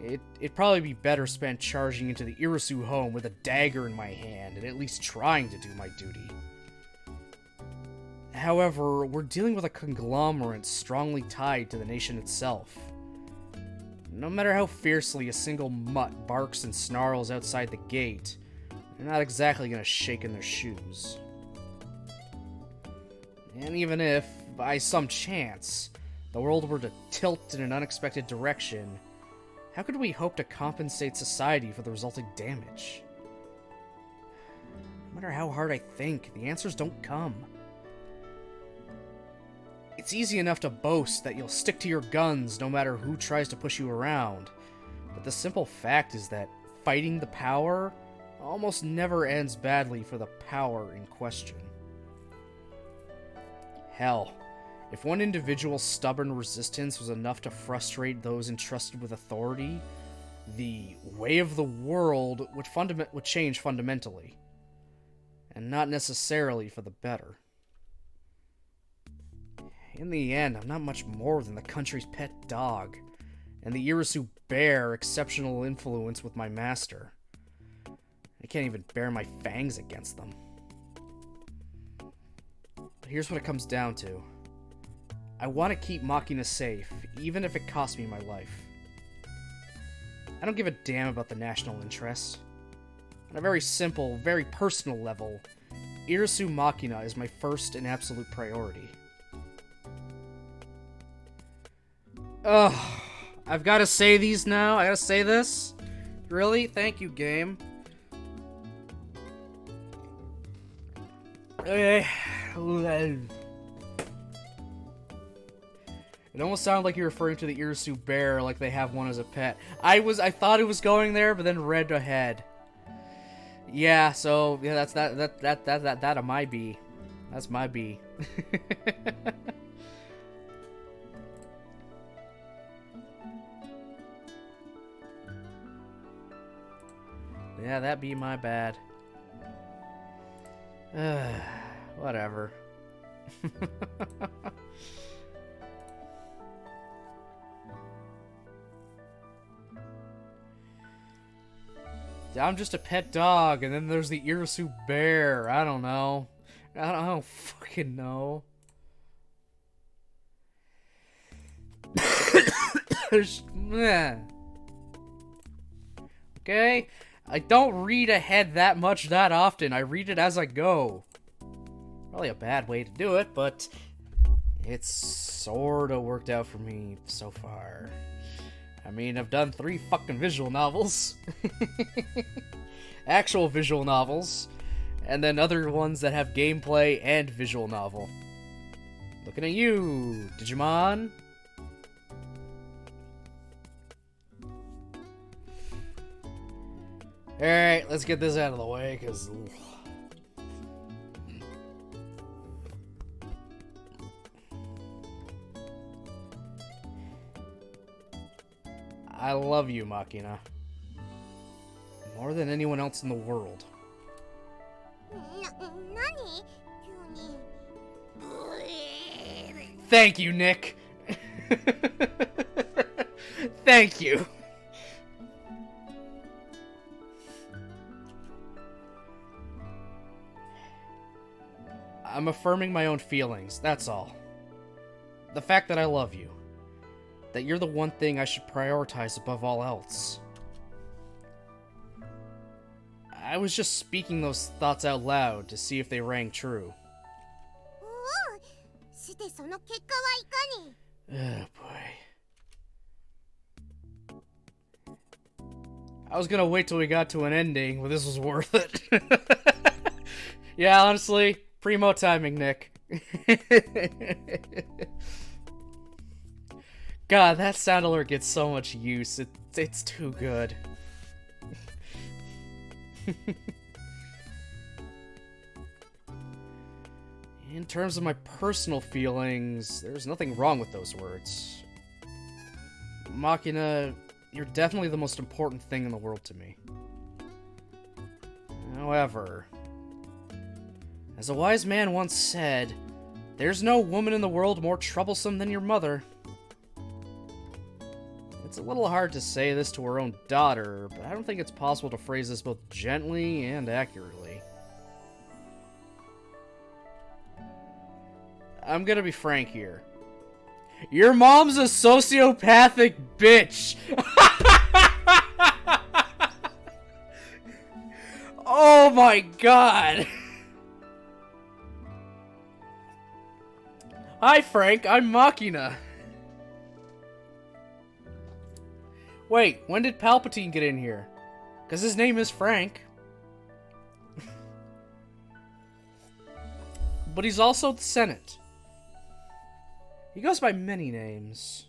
it'd probably be better spent charging into the Irisu home with a dagger in my hand and at least trying to do my duty. However, we're dealing with a conglomerate strongly tied to the nation itself. No matter how fiercely a single mutt barks and snarls outside the gate, they're not exactly going to shake in their shoes. And even if, by some chance, the world were to tilt in an unexpected direction, how could we hope to compensate society for the resulting damage? No matter how hard I think, the answers don't come. It's easy enough to boast that you'll stick to your guns no matter who tries to push you around, but the simple fact is that fighting the power almost never ends badly for the power in question. Hell, if one individual's stubborn resistance was enough to frustrate those entrusted with authority, the way of the world would change fundamentally, and not necessarily for the better. In the end, I'm not much more than the country's pet dog, and the Irisu bear exceptional influence with my master. I can't even bear my fangs against them. But here's what it comes down to. I want to keep Makina safe, even if it costs me my life. I don't give a damn about the national interest. On a very simple, very personal level, Irisu Makina is my first and absolute priority. Ugh, I've got to say these now? I gotta say this? Really? Thank you, game. Okay. It almost sounded like you're referring to the Irisu bear, like they have one as a pet. I thought it was going there, but then read ahead. Yeah, so yeah, that's that of my B. That's my B. Yeah, that be my bad. Whatever. I'm just a pet dog, and then there's the Irisu bear. I don't know. I don't fucking know. Okay? I don't read ahead that much that often. I read it as I go. Probably a bad way to do it, but it's sorta worked out for me so far. I mean, I've done 3 fucking visual novels. Actual visual novels. And then other ones that have gameplay and visual novel. Looking at you, Digimon. Alright, let's get this out of the way, because... I love you, Makina. More than anyone else in the world. Thank you, Nick. Thank you. I'm affirming my own feelings, that's all. The fact that I love you. That you're the one thing I should prioritize above all else. I was just speaking those thoughts out loud to see if they rang true. Oh boy. I was gonna wait till we got to an ending, but this was worth it. Yeah, honestly, primo timing, Nick. God, that sound alert gets so much use. It's too good. In terms of my personal feelings, there's nothing wrong with those words. Makina, you're definitely the most important thing in the world to me. However, as a wise man once said, there's no woman in the world more troublesome than your mother. It's a little hard to say this to her own daughter, but I don't think it's possible to phrase this both gently and accurately. I'm gonna be frank here. Your mom's a sociopathic bitch! Oh my god! Hi Frank, I'm Makina. Wait, when did Palpatine get in here? Because his name is Frank. But he's also the Senate. He goes by many names.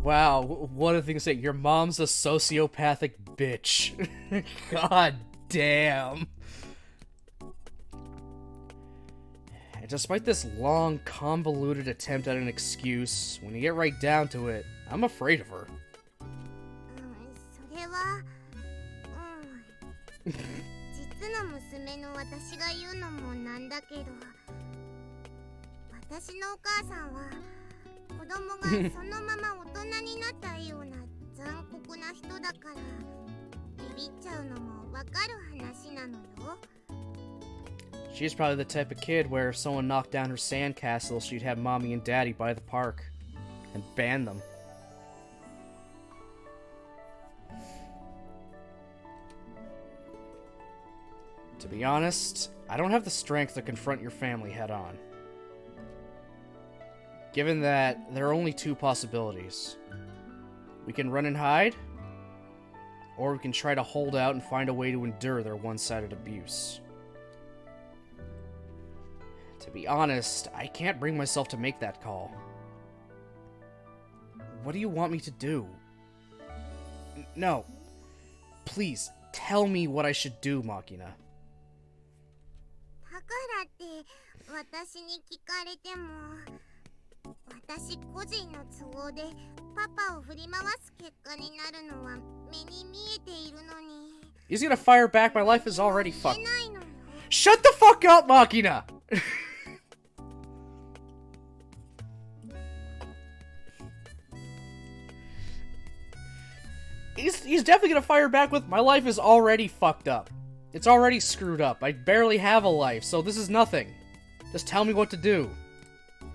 Wow, one of the things that your mom's a sociopathic bitch. God damn. And despite this long, convoluted attempt at an excuse, when you get right down to it, I'm afraid of her. それは実の娘の私が言うのもなんだけど、私のお母さんは子供がそのまま大人になったような残酷な人だからビビっちゃうのもわかる話なのよ。 She's probably the type of kid where if someone knocked down her sandcastle, she'd have mommy and daddy by the park and ban them. To be honest, I don't have the strength to confront your family head on. Given that there are only two possibilities. We can run and hide, or we can try to hold out and find a way to endure their one-sided abuse. To be honest, I can't bring myself to make that call. What do you want me to do? No. Please, tell me what I should do, Makina. だからって私に聞かれても、私個人の都合でパパを振り回す結果になるのは目に見えているのに。 He's gonna fire back. My life is already fucked. Shut the fuck up, Makina! He's definitely gonna fire back with, my life is already fucked up. It's already screwed up. I barely have a life, so this is nothing. Just tell me what to do.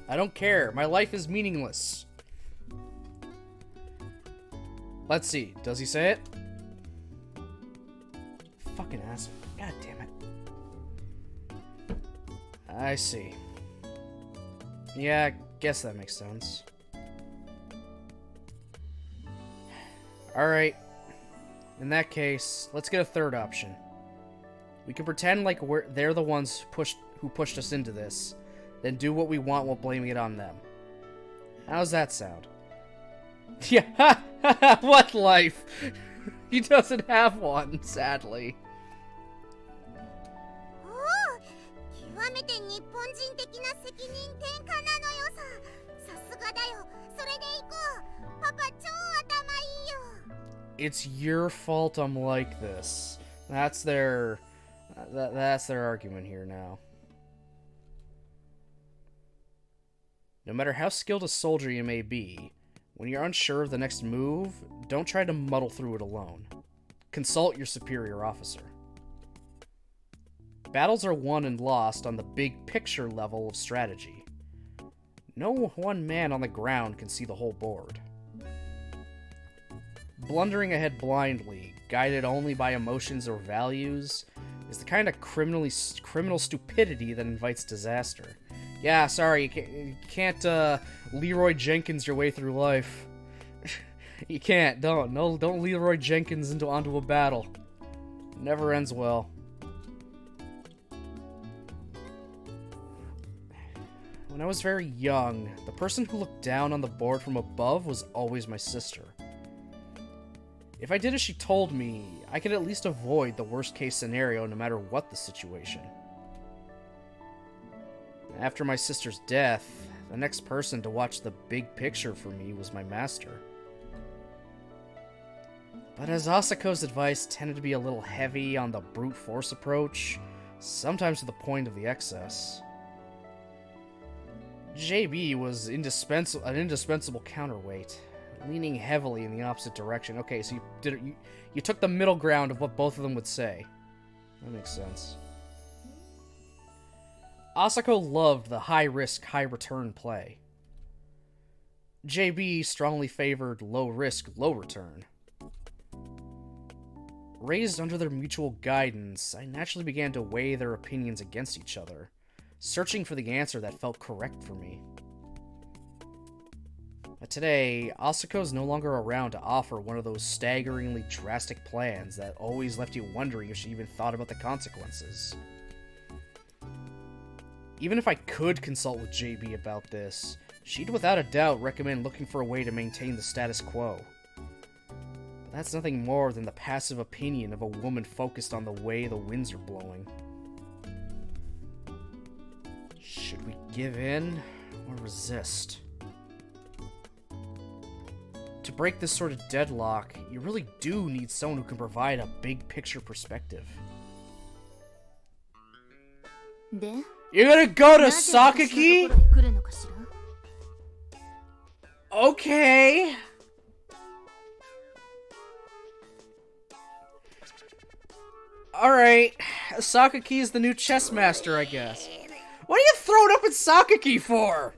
I don't care. My life is meaningless. Let's see. Does he say it? Fucking asshole. God damn it. I see. Yeah, I guess that makes sense. Alright. In that case, let's get a third option. We can pretend like they're the ones who pushed us into this, then do what we want while blaming it on them. How's that sound? Yeah, what life? He doesn't have one, sadly. 極めて日本人的な責任転嫁なのよさ。さすがだよ。それでいこう。パパ超頭いいよ。 It's your fault I'm like this. That's their argument here now. No matter how skilled a soldier you may be, when you're unsure of the next move, don't try to muddle through it alone. Consult your superior officer. Battles are won and lost on the big picture level of strategy. No one man on the ground can see the whole board. Blundering ahead blindly, guided only by emotions or values, is the kind of criminal stupidity that invites disaster. Yeah, sorry, you can't Leroy Jenkins your way through life. You can't. Don't Leroy Jenkins onto a battle. Never ends well. When I was very young, the person who looked down on the board from above was always my sister. If I did as she told me, I could at least avoid the worst case scenario no matter what the situation. After my sister's death, the next person to watch the big picture for me was my master. But as Asako's advice tended to be a little heavy on the brute force approach, sometimes to the point of the excess, JB was an indispensable counterweight, leaning heavily in the opposite direction. Okay, so you took the middle ground of what both of them would say. That makes sense. Asako loved the high-risk, high-return play. JB strongly favored low-risk, low-return. Raised under their mutual guidance, I naturally began to weigh their opinions against each other, searching for the answer that felt correct for me. But today, Asako's no longer around to offer one of those staggeringly drastic plans that always left you wondering if she even thought about the consequences. Even if I could consult with JB about this, She'd without a doubt recommend looking for a way to maintain the status quo. But that's nothing more than the passive opinion of a woman focused on the way the winds are blowing. Should we give in or resist? To break this sort of deadlock, you really do need someone who can provide a big picture perspective. You're gonna go to Sakaki? Okay. Alright. Sakaki is the new chess master, I guess. What are you throwing up at Sakaki for?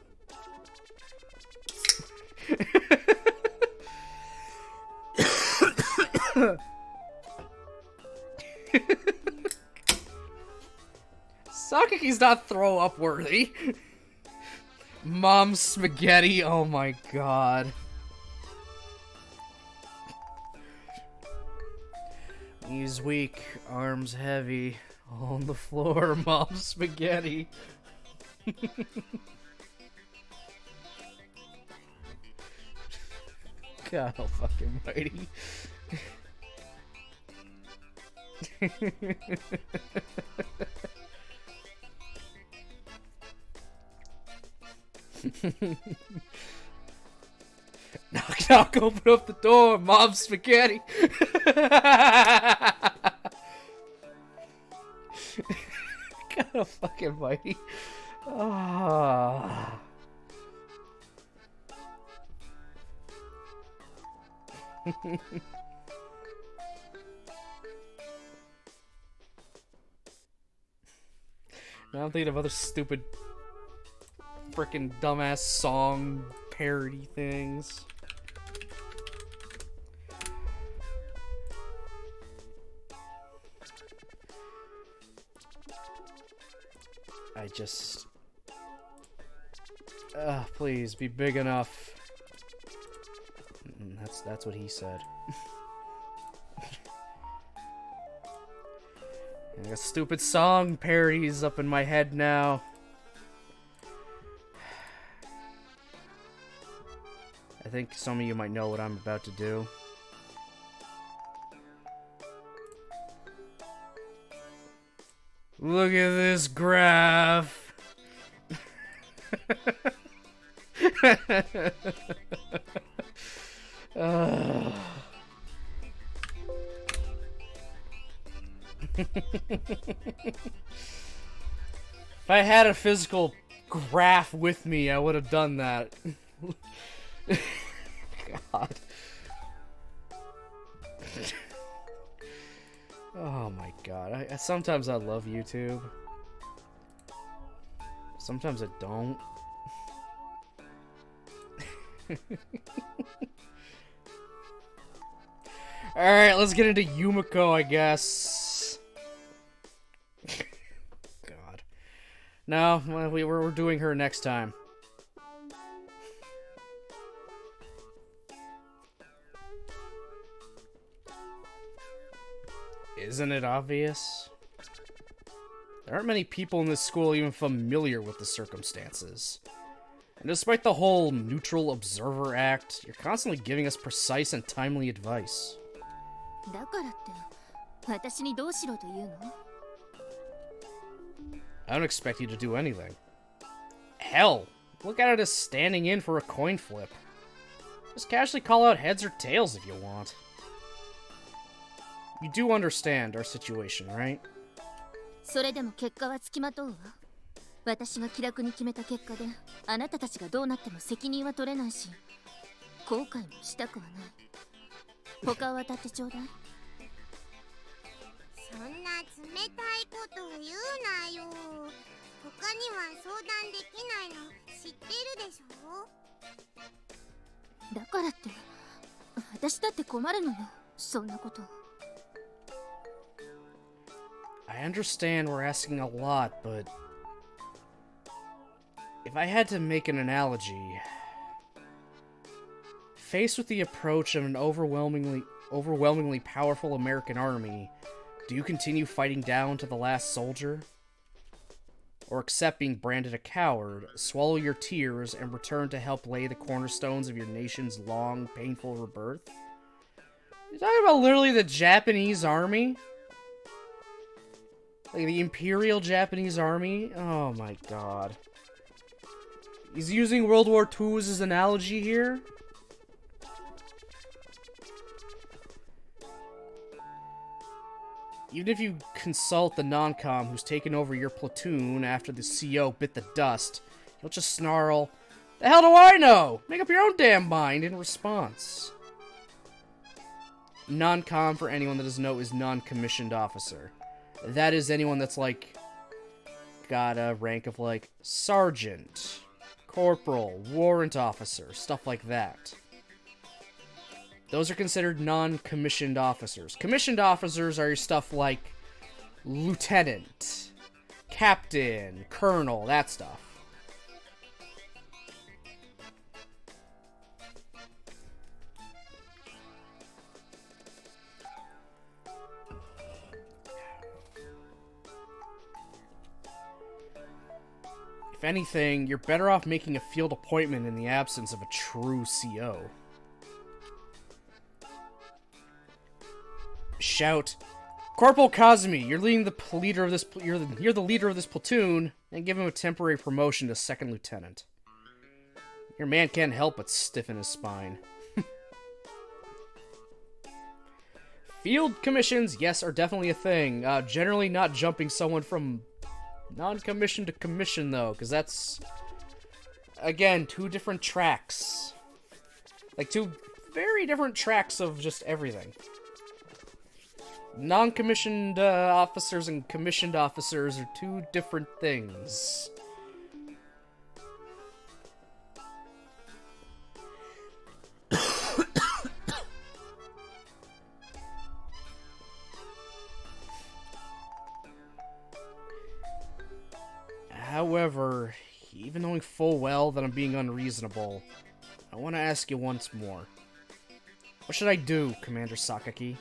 Sakaki's not throw up worthy. Mom spaghetti, oh my god. Knees weak, arms heavy, on the floor, mom spaghetti. God almighty. Knock, knock, open up the door, mom spaghetti. God almighty. Ah. Now I'm thinking of other stupid frickin' dumbass song parody things. I just... please, be big enough. That's what he said. I got stupid song parodies up in my head now. I think some of you might know what I'm about to do. Look at this graph. If I had a physical graph with me, I would have done that. God. Oh my god. Sometimes I love YouTube. Sometimes I don't. Alright, let's get into Yumiko, I guess. God. No, we're doing her next time. Isn't it obvious? There aren't many people in this school even familiar with the circumstances. And despite the whole neutral observer act, you're constantly giving us precise and timely advice. I don't expect you to do anything. Hell, look at it as standing in for a coin flip. Just casually call out heads or tails if you want. You do understand our situation, right? それでも結果はつきまとうわ。私が気楽に決めた結果で、あなたたちがどうなっても責任は取れないし、後悔もしたくはない。他を当たってちょうだい。そんな冷たいことを言うなよ。他には相談できないの知ってるでしょ。だからって、私だって困るのよ。そんなこと。I understand we're asking a lot, but if I had to make an analogy, faced with the approach of an overwhelmingly powerful American army, do you continue fighting down to the last soldier? or accept being branded a coward, swallow your tears, and return to help lay the cornerstones of your nation's long, painful rebirth? You're talking about literally the Japanese army? Like the Imperial Japanese Army? Oh my god. He's using World War II as his analogy here? Even if you consult the non-com who's taken over your platoon after the CO bit the dust, he'll just snarl, "The hell do I know? Make up your own damn mind," in response. Non-com, for anyone that doesn't know, is non-commissioned officer. That is anyone that's, like, got a rank of, like, sergeant, corporal, warrant officer, stuff like that. Those are considered non-commissioned officers. Commissioned officers are your stuff like lieutenant, captain, colonel, that stuff. If anything, you're better off making a field appointment in the absence of a true CO. Shout, "Corporal Kazumi, you're leading the leader of this. You're the leader of this platoon," and give him a temporary promotion to second lieutenant. Your man can't help but stiffen his spine. Field commissions, yes, are definitely a thing. Generally not jumping someone from non-commissioned to commission, though, because that's, again, two different tracks. Like, two very different tracks of just everything. Non-commissioned officers and commissioned officers are two different things. However, even knowing full well that I'm being unreasonable, I want to ask you once more. What should I do, Commander Sakaki?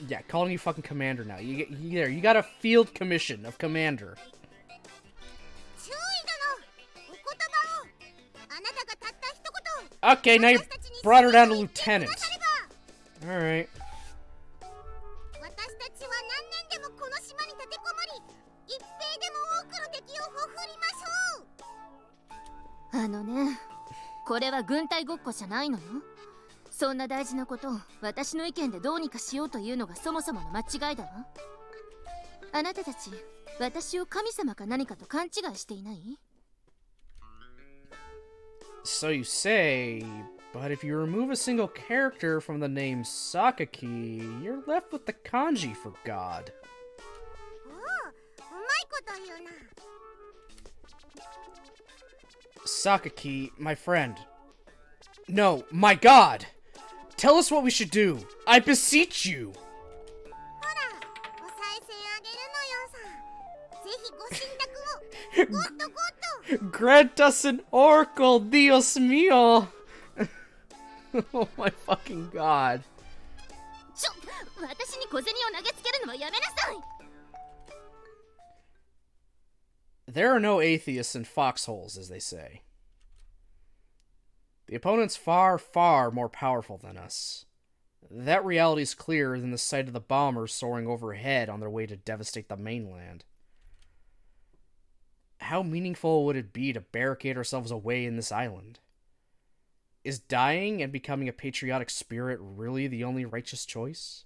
Yeah, calling you fucking commander now. You got a field commission of commander. Okay, now you brought her down to lieutenant. Alright. "これは軍隊ごっこじゃないのよ。そんな大事なことを私の意見でどうにかしようというのがそもそもの間違いだわ。あなたたち、私を神様か何かと勘違いしていない？" So you say, but if you remove a single character from the name Sakaki, you're left with the kanji for God. Sakaki, my friend. No, my God! Tell us what we should do! I beseech you! Grant us an oracle, Dios mío! Oh my fucking God. 私に小銭を投げつけるのはやめなさい! There are no atheists in foxholes, as they say. The opponent's far, far more powerful than us. That reality is clearer than the sight of the bombers soaring overhead on their way to devastate the mainland. How meaningful would it be to barricade ourselves away in this island? Is dying and becoming a patriotic spirit really the only righteous choice?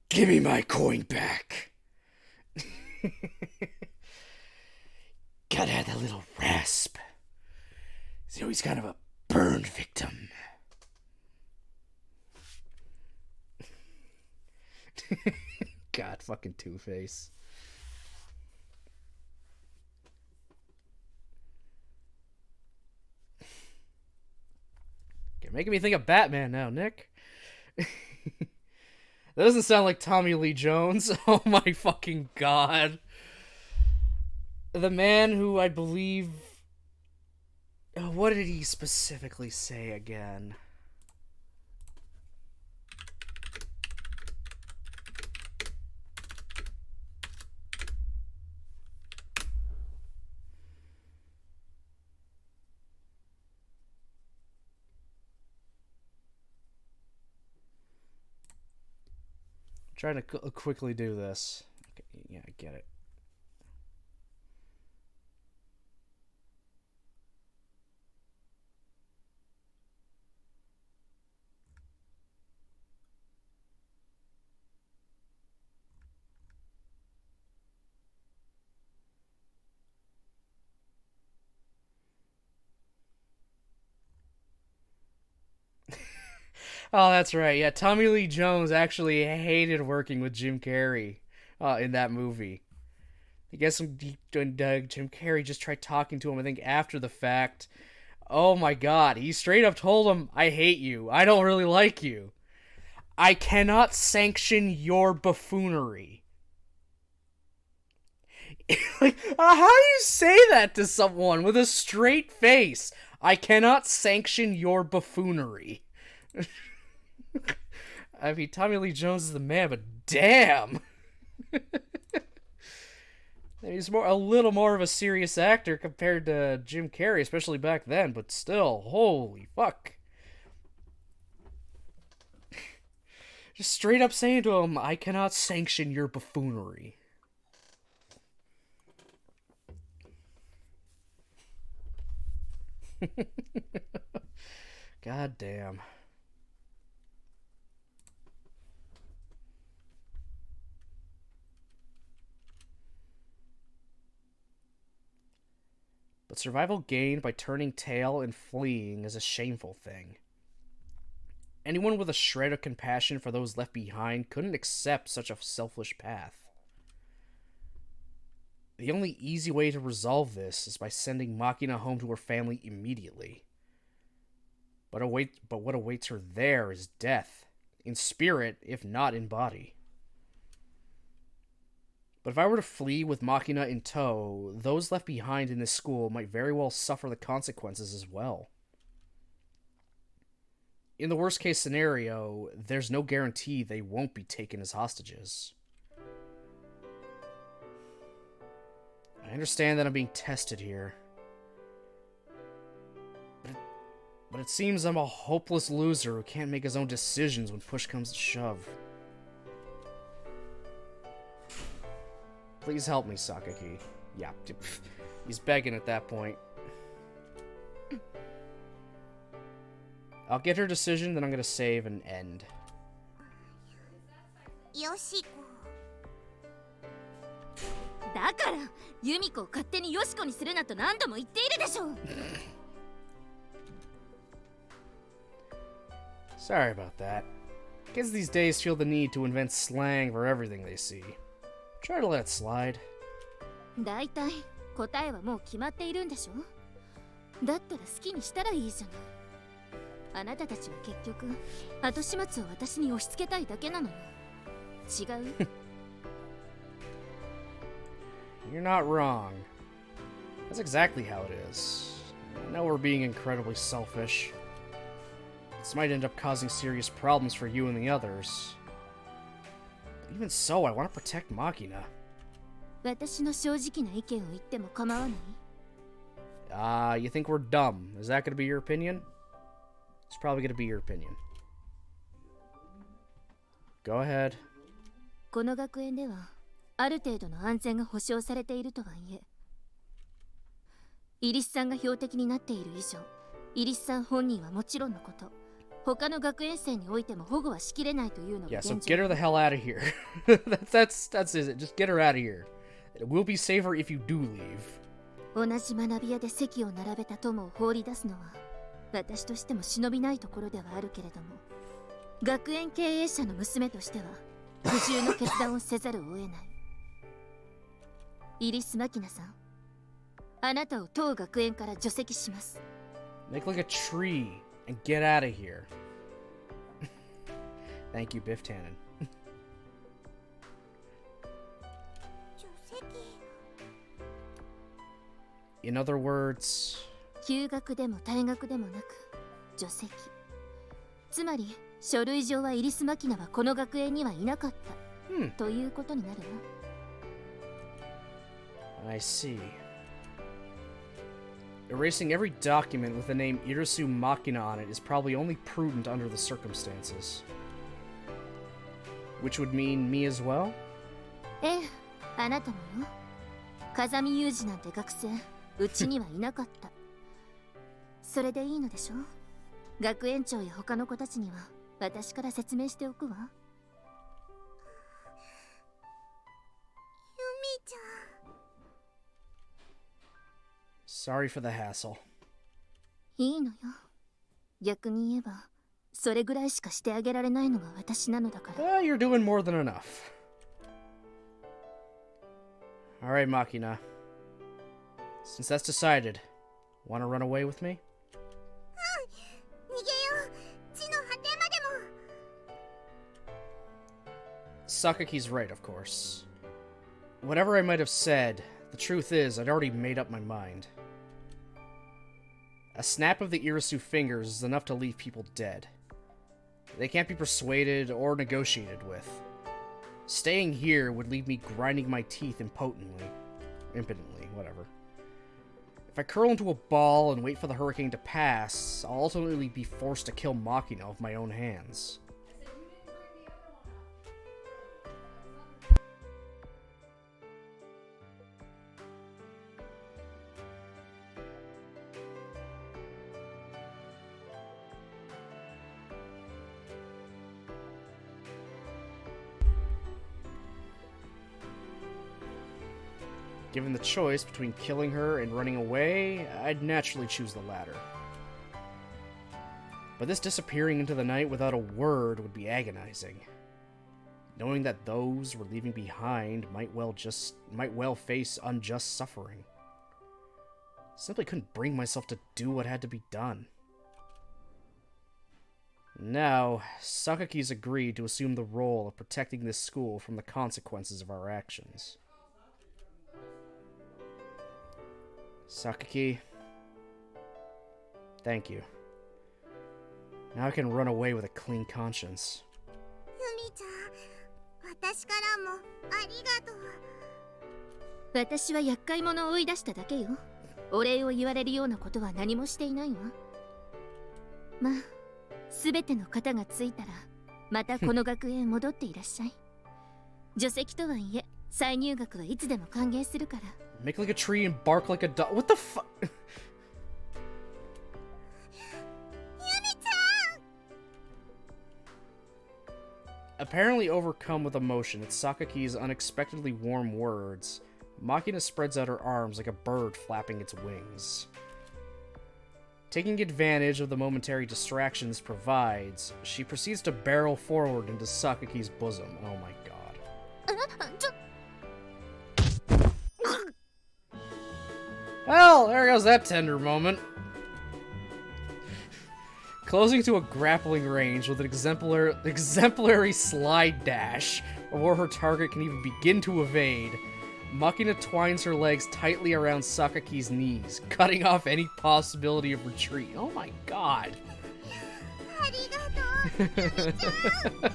Give me my coin back! Gotta have that little rasp. So he's kind of a burn victim. God, fucking Two-Face. You're making me think of Batman now, Nick. That doesn't sound like Tommy Lee Jones. Oh my fucking God. The man who I believe... what did he specifically say again? Trying to quickly do this. Okay, yeah, I get it. Oh, that's right. Yeah, Tommy Lee Jones actually hated working with Jim Carrey in that movie. I guess Jim Carrey just tried talking to him, I think, after the fact. Oh my god, he straight up told him, I hate you. I don't really like you. I cannot sanction your buffoonery. Like, how do you say that to someone with a straight face? I cannot sanction your buffoonery. I mean, Tommy Lee Jones is the man, but damn! He's a little more of a serious actor compared to Jim Carrey, especially back then, but still, holy fuck. Just straight up saying to him, I cannot sanction your buffoonery. God damn. But survival gained by turning tail and fleeing is a shameful thing. Anyone with a shred of compassion for those left behind couldn't accept such a selfish path. The only easy way to resolve this is by sending Makina home to her family immediately. But what awaits her there is death, in spirit, if not in body. But if I were to flee with Makina in tow, those left behind in this school might very well suffer the consequences as well. In the worst case scenario, there's no guarantee they won't be taken as hostages. I understand that I'm being tested here. But it seems I'm a hopeless loser who can't make his own decisions when push comes to shove. Please help me, Sakaki. Yeah, he's begging at that point. I'll get her decision, then I'm gonna save and end. よしこ。だからユミコを勝手にヨシコにするなと何度も言っているでしょう。Sorry about that. Kids these days feel the need to invent slang for everything they see. Try to let it slide. だいたい答えはもう決まっているんでしょ。だったら好きにしたらいいじゃない。あなたたちは結局後始末を私に押し付けたいだけなのよ。違う？ You're not wrong. That's exactly how it is. I know we're being incredibly selfish. This might end up causing serious problems for you and the others. But even so, I want to protect Makina. 私の正直な意見を言っても構わない？ You think we're dumb. Is that going to be your opinion? It's probably going to be your opinion. Go ahead. この学園ではある程度の安全が保証されているとはいえ、イリスさんが標的になっている以上、イリスさん本人はもちろんのこと、他の学園生においても保護はしきれないというのが現状。 Yeah, so get her the hell out of here. that's it. Just get her out of here. It will be safer if you do leave. 同じ学び屋で席を並べた友を放り出すのは私としても忍びないところではあるけれども、学園経営者の娘としては苦渋の決断をせざるを得ない。イリス・マキナさん、あなたを当学園から除籍します。 Make like a tree and get out of here. Thank you, Biff Tannen. 除籍。 In other words... 休学でも退学でもなく除籍。つまり書類上はイリス・マキナはこの学園にはいなかった、ということになるわ。 I see. Erasing every document with the name Irisu Makina on it is probably only prudent under the circumstances. Which would mean me as well? ええ、あなたもよ。風見雄二なんて学生、うちにはいなかった。それでいいのでしょ？学園長や他の子たちには私から説明しておくわ。ユミちゃん。Sorry for the hassle. いいのよ。逆に言えば、それぐらいしかしてあげられないのが私なのだから。You're doing more than enough. Alright, Makina. Since that's decided, wanna run away with me? 逃げよう。地の果てまでも。Sakaki's right, of course. Whatever I might have said, the truth is I'd already made up my mind. A snap of the Irisu fingers is enough to leave people dead. They can't be persuaded or negotiated with. Staying here would leave me grinding my teeth impotently. Impotently, whatever. If I curl into a ball and wait for the hurricane to pass, I'll ultimately be forced to kill Makina with my own hands. Given the choice between killing her and running away, I'd naturally choose the latter. But this disappearing into the night without a word would be agonizing. Knowing that those we're leaving behind might well face unjust suffering. Simply couldn't bring myself to do what had to be done. Now, Sakaki's agreed to assume the role of protecting this school from the consequences of our actions. Sakaki, thank you. Now I can run away with a clean conscience. ユミちゃん、私からもありがとう。私は厄介者を追い出しただけよ。お礼を言われるようなことは何もしていないわ。まあ、すべての方がついたら、またこの学園へ戻っていらっしゃい。除籍とはいえ、再入学はいつでも歓迎するから。Make like a tree and bark like a dog. What the fuck? Apparently overcome with emotion at Sakaki's unexpectedly warm words, Makina spreads out her arms like a bird flapping its wings. Taking advantage of the momentary distraction this provides, she proceeds to barrel forward into Sakaki's bosom. Oh my god. Well, there goes that tender moment. Closing to a grappling range with an exemplary slide dash before her target can even begin to evade, Makina twines her legs tightly around Sakaki's knees, cutting off any possibility of retreat. Oh my god. ありがとう、ユミちゃん。私、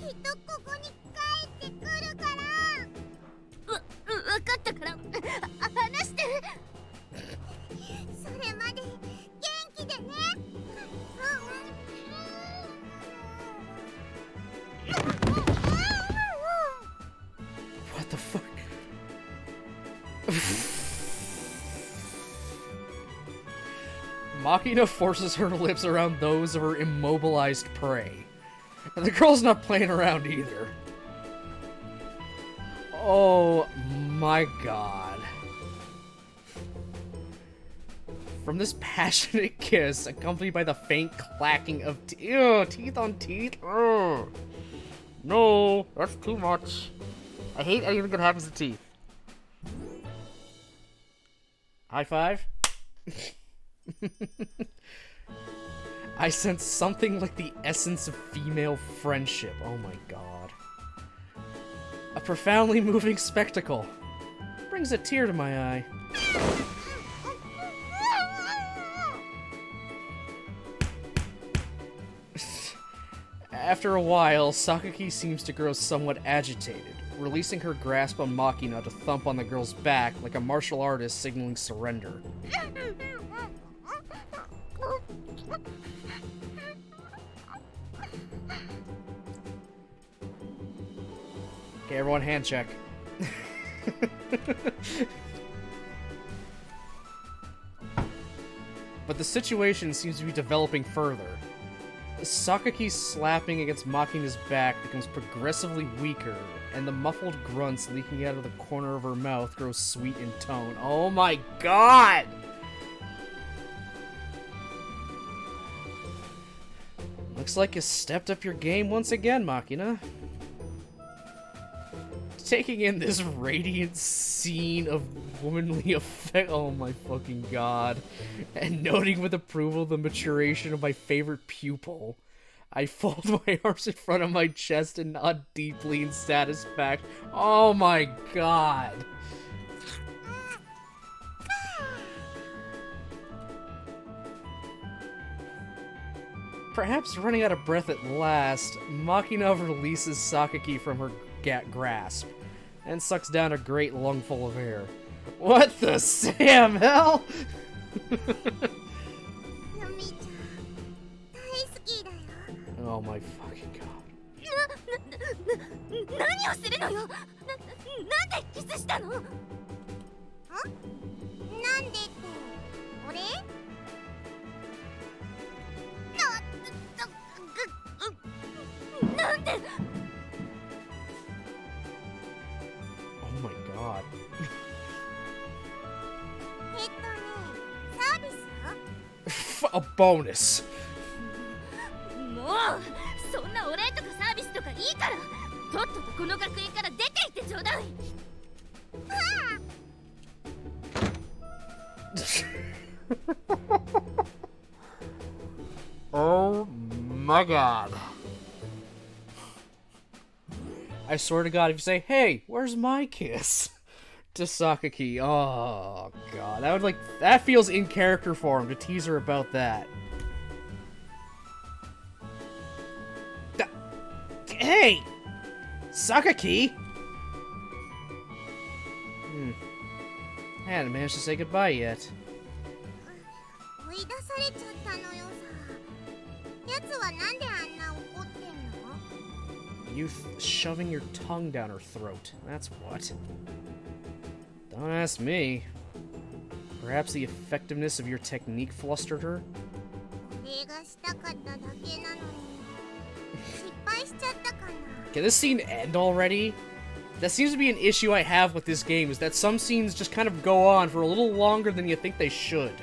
きっとここに帰ってくるから。わかったから、話して。それまで元気でね。What the fuck? Makina forces her lips around those of her immobilized prey. And the girl's not playing around either. Oh my god. From this passionate kiss, accompanied by the faint clacking of teeth on teeth. Ugh. No, that's too much. I hate anything that happens to teeth. High five? I sense something like the essence of female friendship. Oh my god. A profoundly moving spectacle. Brings a tear to my eye. After a while, Sakaki seems to grow somewhat agitated, releasing her grasp on Makina to thump on the girl's back like a martial artist signaling surrender. Okay, everyone, hand check. But the situation seems to be developing further. Sakaki's slapping against Makina's back becomes progressively weaker, and the muffled grunts leaking out of the corner of her mouth grow sweet in tone. Oh my god! Looks like you stepped up your game once again, Makina. Taking in this radiant scene of womanly effect, oh my fucking god, and noting with approval the maturation of my favorite pupil, I fold my arms in front of my chest and nod deeply in satisfaction. Oh my god. Perhaps running out of breath at last, Makina releases Sakaki from her grasp and sucks down a great lungful of air. What the Sam hell? Oh my fucking god. 何をするのよ。なんでキスしたの？なんでって俺？なんで？ Oh my god. サービス？ A bonus. もうそんなお礼とかサービスとかいいから、とっととこの学園から出て行ってちょうだい。Oh my god. I swear to god, if you say, hey, where's my kiss? To Sakaki, oh god, that feels in character for him to tease her about that. Hey! Sakaki! I hadn't managed to say goodbye yet. 追い出されちゃったのよさ。やつはなんであんな怒ってんの？ You shoving your tongue down her throat. That's what. Don't ask me. Perhaps the effectiveness of your technique flustered her? 俺がしたかっただけなのに失敗しちゃったかな。 Can this scene end already? That seems to be an issue I have with this game, is that some scenes just kind of go on for a little longer than you think they should.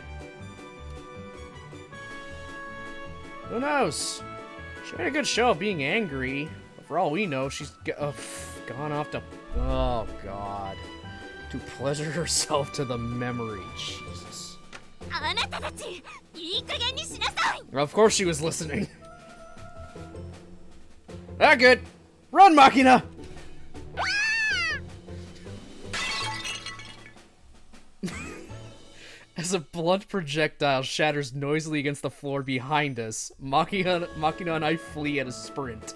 Who knows? She made a good show of being angry, but for all we know, she's gone off to... Oh, God. To pleasure herself to the memory. Jesus. あなたたち、いい加減にしなさい。 Of course she was listening. Ah, good. Run, Makina! As a blunt projectile shatters noisily against the floor behind us, Makina and I flee at a sprint.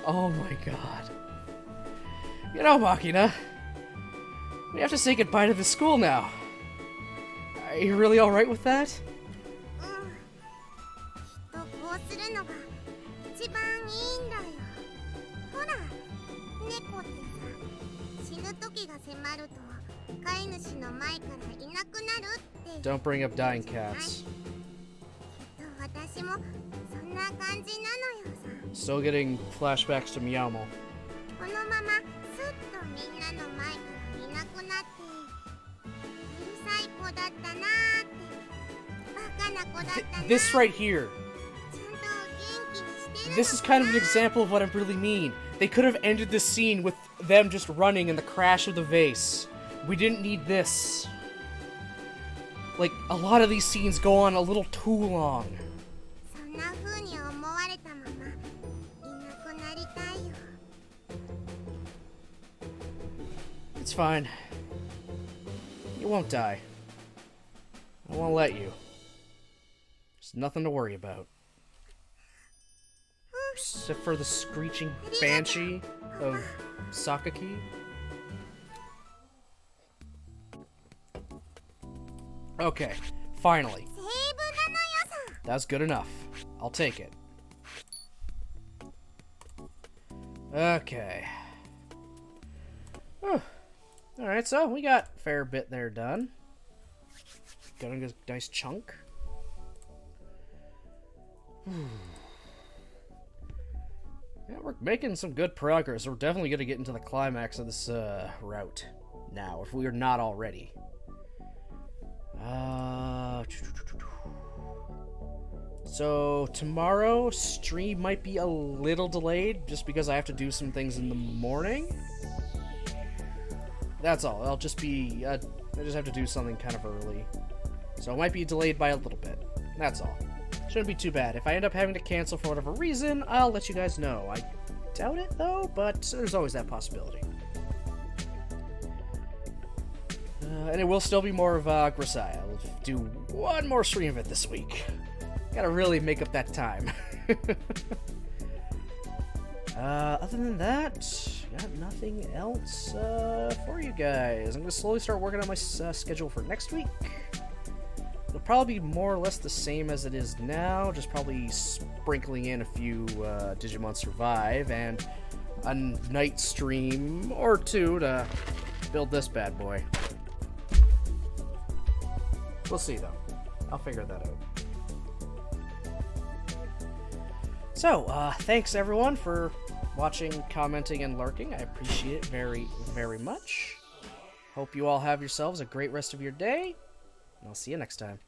Oh my god. You know, Makina, we have to say goodbye to the school now. Are you really alright with that? きっとこうするのが一番いいんだよ。ほら、猫ってさ、死ぬ時が迫ると飼い主の前からいなくなるって。 Don't bring up dying cats. きっと私もそんな感じなのよさ。 Still getting flashbacks to Miyamo. このままスッとみんなの前からいなくなってうるさい子だったなーってバカな子だったなー This right here. ちゃんと元気にしてるのかな This is kind of an example of what I really mean. They could have ended this scene with them just running and the crash of the vase. We didn't need this. Like, a lot of these scenes go on a little too long. そんな風に思われたままいなくなりたいよ。 It's fine. You won't die. I won't let you. There's nothing to worry about. Except for the screeching banshee of Sakaki. Okay, finally. セーブなのよさ。 That's good enough. I'll take it. Okay. Whew. Alright, so we got a fair bit there done. Got a nice chunk. Yeah, we're making some good progress. We're definitely going to get into the climax of this route now, if we are not already. So tomorrow stream might be a little delayed just because I have to do some things in the morning. That's all. I'll just be I just have to do something kind of early. So it might be delayed by a little bit. That's all. Shouldn't be too bad. If I end up having to cancel for whatever reason, I'll let you guys know. I doubt it though, but there's always that possibility. And it will still be more of Grisaia. We'll do one more stream of it this week. Gotta really make up that time. Other than that, got nothing else for you guys. I'm gonna slowly start working on my schedule for next week. It'll probably be more or less the same as it is now, just probably sprinkling in a few Digimon Survive and a night stream or two to build this bad boy. We'll see, though. I'll figure that out. So, thanks everyone for watching, commenting, and lurking. I appreciate it very, very much. Hope you all have yourselves a great rest of your day, and I'll see you next time.